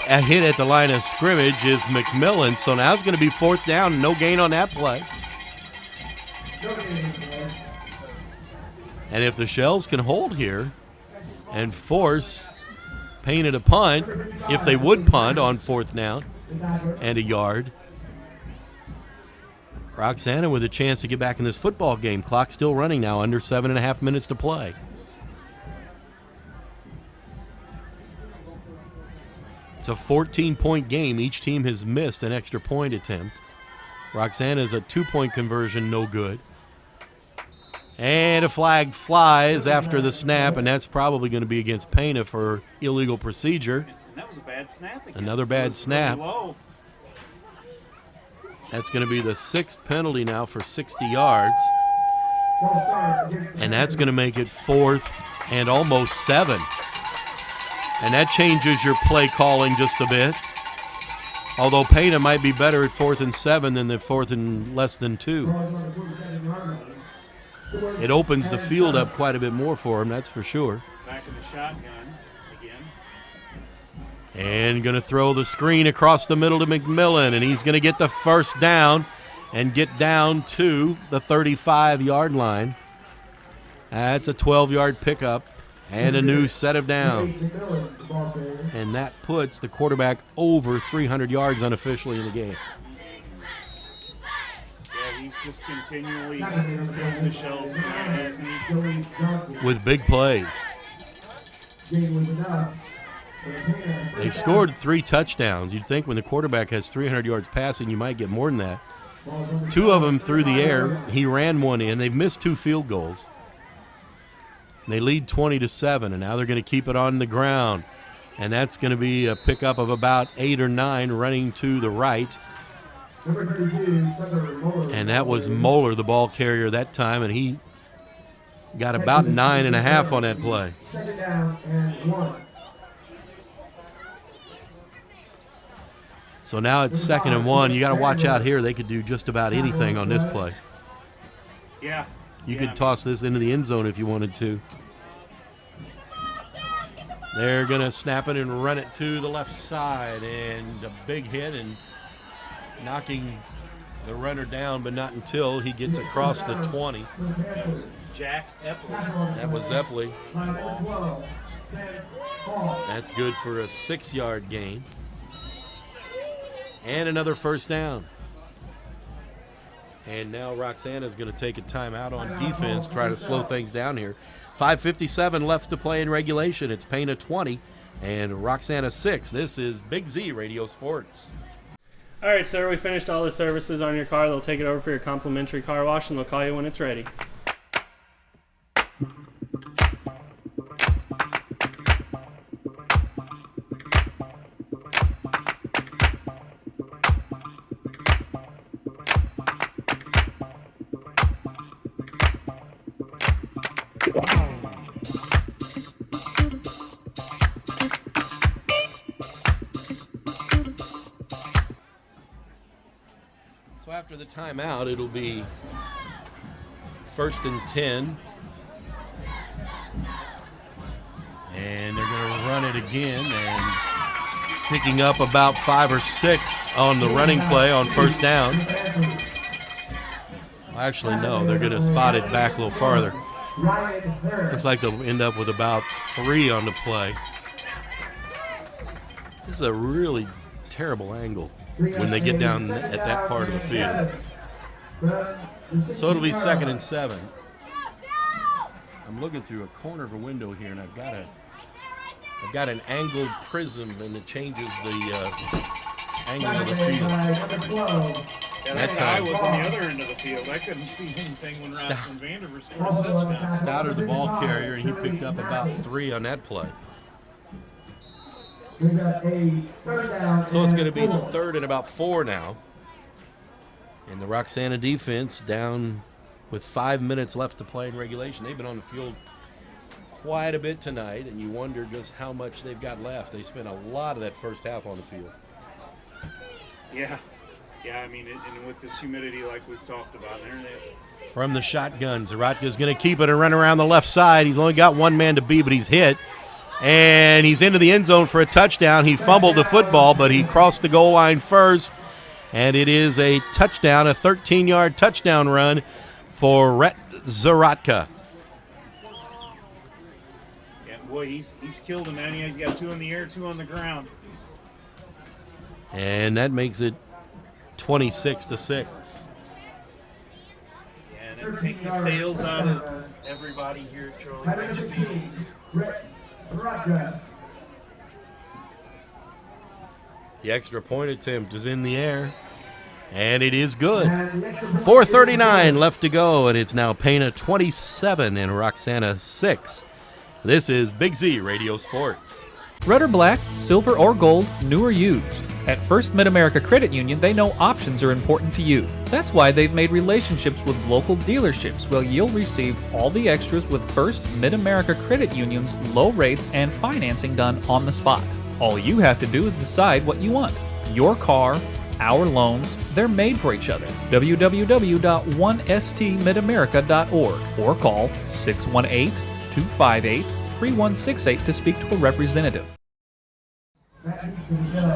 a hit at the line of scrimmage is McMillan. So now it's going to be 4th down, no gain on that play. And if the Shells can hold here and force Payne to punt, if they would punt on 4th down and a yard, Roxana with a chance to get back in this football game. Clock still running now, under 7.5 minutes to play. It's a 14-point game. Each team has missed an extra point attempt. Roxana's a 2-point conversion, no good. And a flag flies after the snap, and that's probably going to be against Pena for illegal procedure. And that was a bad snap again. Another bad snap. Low. That's going to be the 6th penalty now for 60 yards. And that's going to make it 4th and almost 7. And that changes your play calling just a bit. Although Pena might be better at 4th and 7 than the 4th and less than 2. It opens the field up quite a bit more for him, that's for sure. Back in the shotgun again. And going to throw the screen across the middle to McMillan, and he's going to get the 1st down and get down to the 35-yard line. That's a 12-yard pickup and a new set of downs. And that puts the quarterback over 300 yards unofficially in the game. Yeah, he's just continually getting the Shells, isn't he? With big plays. They've scored 3 touchdowns. You'd think when the quarterback has 300 yards passing, you might get more than that. 2 of them through the air. He ran 1 in. They've missed 2 field goals. They lead 20-7, and now they're going to keep it on the ground. And that's going to be a pickup of about 8 or 9 running to the right. And that was Moeller, the ball carrier that time, and he got about 9.5 on that play. So now it's 2nd and 1. You got to watch out here. They could do just about anything on this play. Yeah. You could toss this into the end zone if you wanted to. They're going to snap it and run it to the left side, and a big hit and knocking the runner down, but not until he gets across the 20. That was Jack Epley. That was Epley. That's good for a 6-yard gain. And another 1st down. And now Roxana's going to take a timeout on defense, try to slow things down here. 5:57 left to play in regulation. It's Pena 20 and Roxana 6. This is Big Z Radio Sports. All right, sir, we finished all the services on your car. They'll take it over for your complimentary car wash, and they'll call you when it's ready. So after the timeout, it'll be 1st and 10. And they're going to run it again, and picking up about 5 or 6 on the running play on 1st down. Well, actually, no, they're going to spot it back a little farther. Looks like they'll end up with about 3 on the play. This is a really terrible angle when they get down at that part of the field. So it'll be 2nd and 7. I'm looking through a corner of a window here, and I've got an angled prism, and it changes the angle of the field. Yeah, that guy was on the other end of the field. I couldn't see anything when Vanderver scored a touchdown. Stouter, the ball carrier, and he picked up about 3 on that play. So it's going to be 3rd and about 4 now. And the Roxana defense down with 5 minutes left to play in regulation. They've been on the field quite a bit tonight, and you wonder just how much they've got left. They spent a lot of that first half on the field. Yeah, I mean, and with this humidity like we've talked about, From the shotgun, Zaratka's going to keep it and run around the left side. He's only got one man to beat, but he's hit. And he's into the end zone for a touchdown. He fumbled the football, but he crossed the goal line first. And it is a touchdown, a 13-yard touchdown run for Rhett Zaratka. Yeah, boy, he's killed him, man. He's got 2 in the air, 2 on the ground. And that makes it 26-6. Yeah, and then take the sails out of everybody here at Charlie. The extra point attempt is in the air, and it is good. 4:39 left to go, and it's now Pana 27 and Roxana 6. This is Big Z Radio Sports. Red or black, silver or gold, new or used. At First Mid-America Credit Union, they know options are important to you. That's why they've made relationships with local dealerships where you'll receive all the extras with First Mid-America Credit Union's low rates and financing done on the spot. All you have to do is decide what you want. Your car, our loans, they're made for each other. www.1stmidamerica.org or call 618-258-3168 to speak to a representative.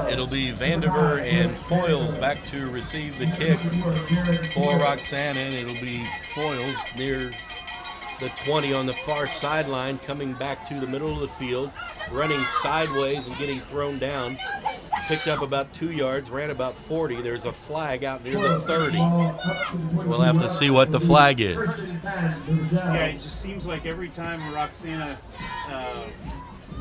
It'll be Vandiver and Foyles back to receive the kick for Roxana, and it'll be Foyles near the 20 on the far sideline, coming back to the middle of the field, running sideways and getting thrown down. Picked up about 2 yards, ran about 40. There's a flag out near the 30. We'll have to see what the flag is. Yeah, it just seems like every time Roxana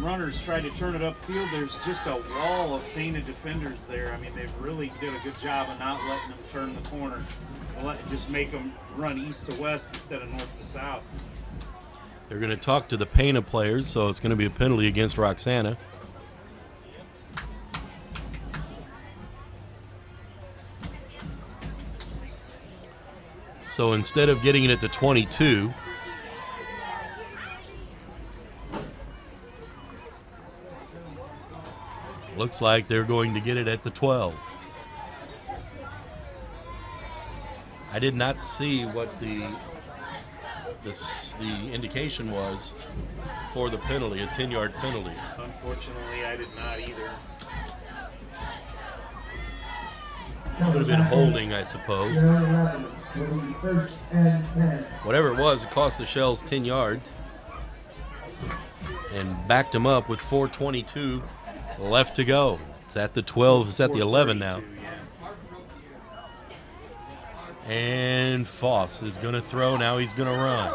runners try to turn it upfield, there's just a wall of painted defenders there. I mean, they've really did a good job of not letting them turn the corner. Just make them run east to west instead of north to south. They're going to talk to the Pana players, so it's going to be a penalty against Roxana. So instead of getting it at the 22, looks like they're going to get it at the 12. I did not see what the indication was for the penalty, a 10-yard penalty. Unfortunately, I did not either. Would have been holding, I suppose. Whatever it was, it cost the Shells 10 yards and backed them up with 4:22 left to go. It's at the 12, it's at the 11 now. And Foss is going to throw, now he's going to run.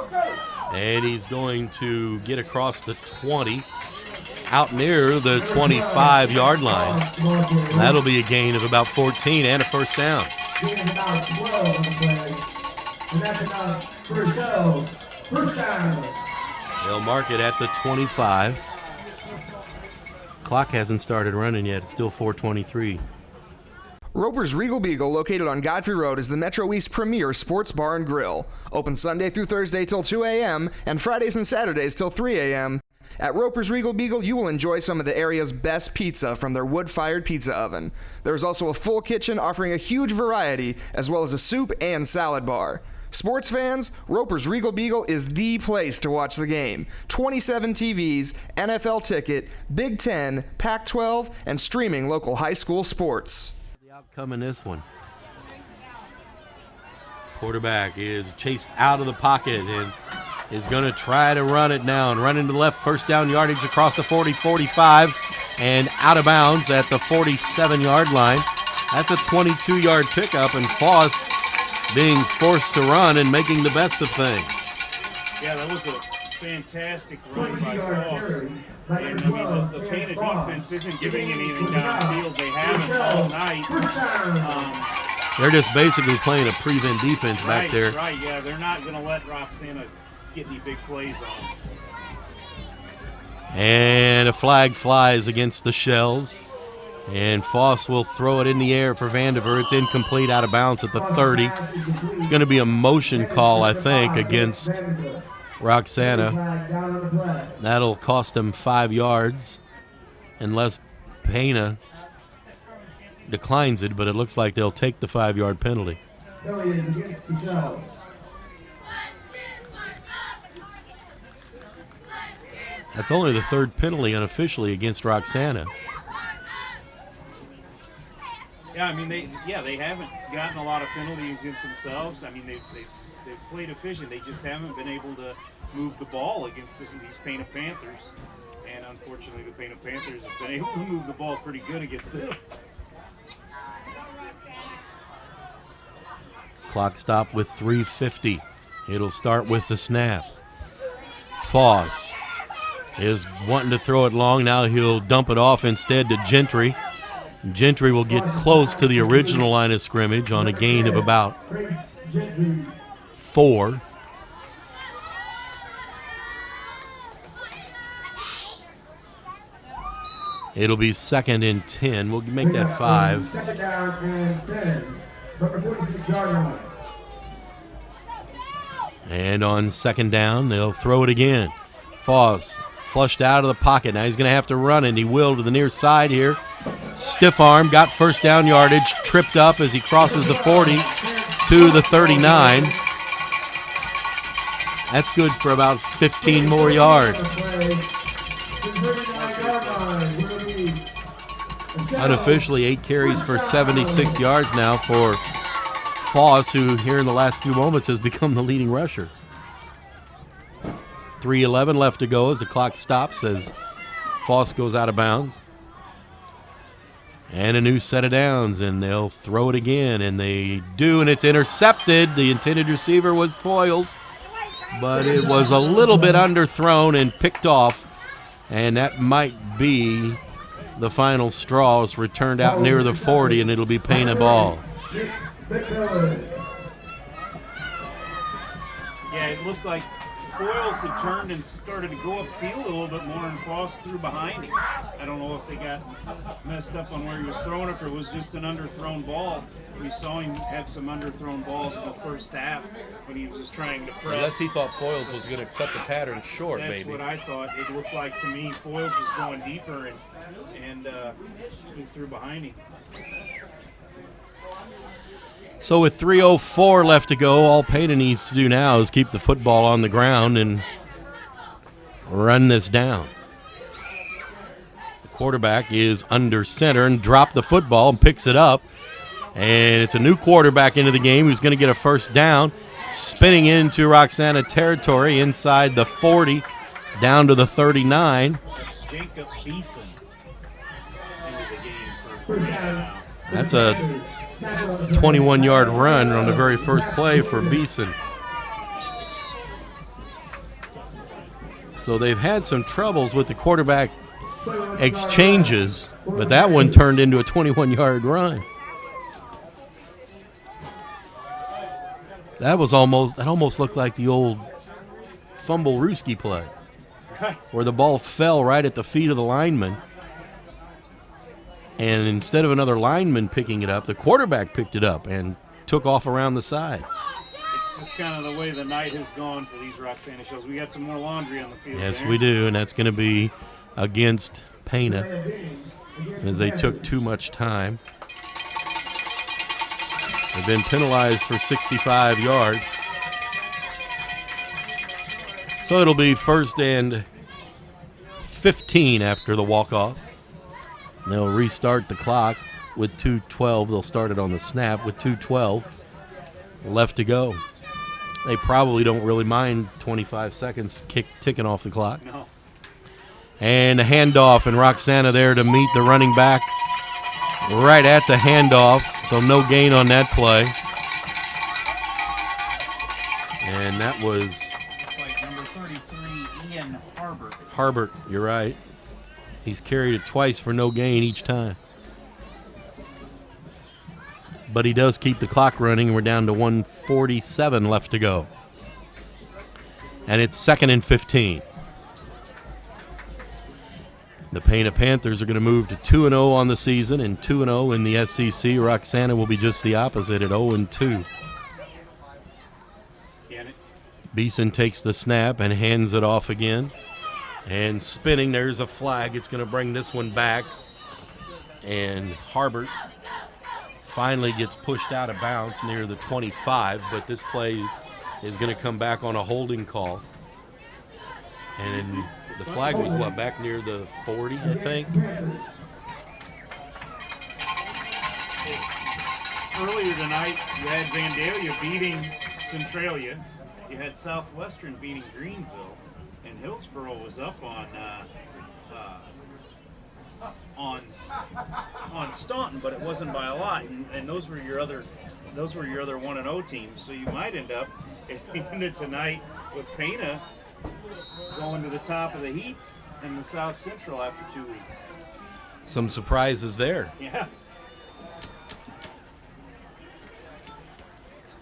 And he's going to get across the 20, out near the 25-yard line. That'll be a gain of about 14 and a first down. They'll mark it at the 25. Clock hasn't started running yet. It's still 4:23. Roper's Regal Beagle, located on Godfrey Road, is the Metro East premier sports bar and grill. Open Sunday through Thursday till 2 a.m. and Fridays and Saturdays till 3 a.m. At Roper's Regal Beagle, you will enjoy some of the area's best pizza from their wood-fired pizza oven. There's also a full kitchen offering a huge variety, as well as a soup and salad bar. Sports fans, Roper's Regal Beagle is the place to watch the game. 27 TVs, NFL ticket, Big Ten, Pac-12, and streaming local high school sports. Outcome in this one. Quarterback is chased out of the pocket and is going to try to run it now and run into the left. First down yardage across the 40-45 and out of bounds at the 47-yard line. That's a 22-yard pickup, and Foss being forced to run and making the best of things. Yeah, that was a fantastic run by Foss. And I mean, the Pana defense isn't giving anything downfield. They haven't all night. They're just basically playing a prevent defense back there. Right, yeah. They're not going to let Roxana get any big plays on them. And a flag flies against the Shells. And Foss will throw it in the air for Vandiver. It's incomplete, out of bounds at the 30. It's going to be a motion call, I think, against Roxana. That'll cost him 5 yards unless Pana declines it, but it looks like they'll take the 5-yard penalty. That's only the third penalty unofficially against Roxana. Yeah, I mean, they haven't gotten a lot of penalties against themselves. I mean, they've played efficient. They just haven't been able to move the ball against these Pana Panthers. And unfortunately, the Pana Panthers have been able to move the ball pretty good against them. Clock stop with 3:50. It'll start with the snap. Foss is wanting to throw it long. Now he'll dump it off instead to Gentry. Gentry will get close to the original line of scrimmage on a gain of about 4. It'll be 2nd and 10. We'll make that 5. Second down and 10. Number 46-yard line. And on 2nd down, they'll throw it again. Foss flushed out of the pocket. Now he's going to have to run, and he will to the near side here. Stiff arm, got first down yardage, tripped up as he crosses the 40 to the 39. That's good for about 15 more yards. Unofficially, 8 carries for 76 yards now for Foss, who here in the last few moments has become the leading rusher. 3:11 left to go as the clock stops as Foss goes out of bounds. And a new set of downs, and they'll throw it again, and they do, and it's intercepted. The intended receiver was Foyles, but it was a little bit underthrown and picked off, and that might be the final straw. It's returned out near the 40, and it'll be Pana ball. Yeah, it looked like Foyles had turned and started to go upfield a little bit more, and Foss threw behind him. I don't know if they got messed up on where he was throwing it, or if it was just an underthrown ball. We saw him have some underthrown balls in the first half when he was just trying to press. Unless he thought Foyles was going to cut the pattern short, That's maybe. what I thought. It looked like to me Foyles was going deeper, and he threw behind him. So with 3:04 left to go, all Pana needs to do now is keep the football on the ground and run this down. The quarterback is under center and dropped the football and picks it up. And it's a new quarterback into the game who's going to get a first down, spinning into Roxana territory inside the 40, down to the 39. Jacob Beeson into the game for Pana. That's a 21-yard run on the very first play for Beeson. So they've had some troubles with the quarterback exchanges, but that one turned into a 21-yard run. That almost looked like the old fumble Ruski play, where the ball fell right at the feet of the lineman. And instead of another lineman picking it up, the quarterback picked it up and took off around the side. It's just kind of the way the night has gone for these Roxana Shells. We got some more laundry on the field. Yes, there. we do, and that's going to be against Pana as they took too much time. They've been penalized for 65 yards. So it'll be 1st and 15 after the walk-off. They'll restart the clock with 2:12. They'll start it on the snap with 2:12 left to go. They probably don't really mind 25 seconds ticking off the clock. No. And a handoff, and Roxana there to meet the running back right at the handoff, so no gain on that play. And that was Like number 33, Ian Harbert. Harbert, you're right. He's carried it twice for no gain each time. But he does keep the clock running, and we're down to 1:47 left to go. And it's 2nd and 15. The Pana Panthers are going to move to 2-0 on the season and 2-0 in the SEC. Roxana will be just the opposite at 0-2. Beeson takes the snap and hands it off again. And spinning, there's a flag. It's going to bring this one back. And Harbert finally gets pushed out of bounds near the 25, but this play is going to come back on a holding call. And the flag was, back near the 40, I think? Earlier tonight, you had Vandalia beating Centralia. You had Southwestern beating Greenville. And Hillsborough was up on Staunton, but it wasn't by a lot. And those were your other 1-0 teams. So you might end up tonight with Pana going to the top of the heap in the South Central after 2 weeks. Some surprises there. Yeah.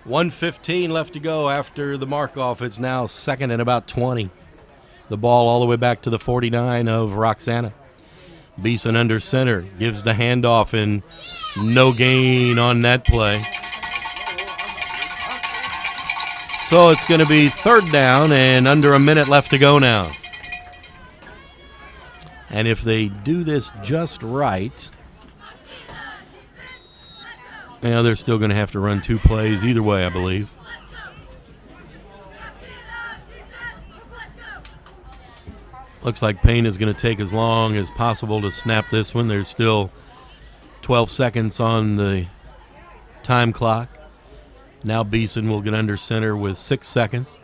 1:15 left to go after the mark-off. It's now second and about 20. The ball all the way back to the 49 of Roxana. Beeson under center, gives the handoff, and no gain on that play. So it's going to be third down and under a minute left to go now. And if they do this just right, they're still going to have to run 2 plays either way, I believe. Looks like Payne is going to take as long as possible to snap this one. There's still 12 seconds on the time clock. Now Beeson will get under center with 6 seconds.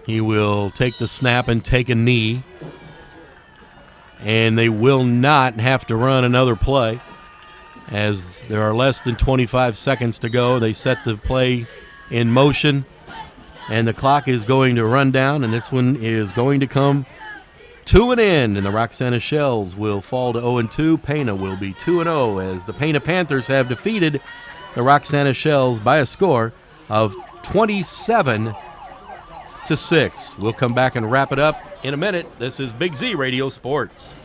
He will take the snap and take a knee. And they will not have to run another play. As there are less than 25 seconds to go, they set the play in motion. And the clock is going to run down, and this one is going to come to an end. And the Roxana Shells will fall to 0-2. Pana will be 2-0 as the Pana Panthers have defeated the Roxana Shells by a score of 27-6. We'll come back and wrap it up in a minute. This is Big Z Radio Sports.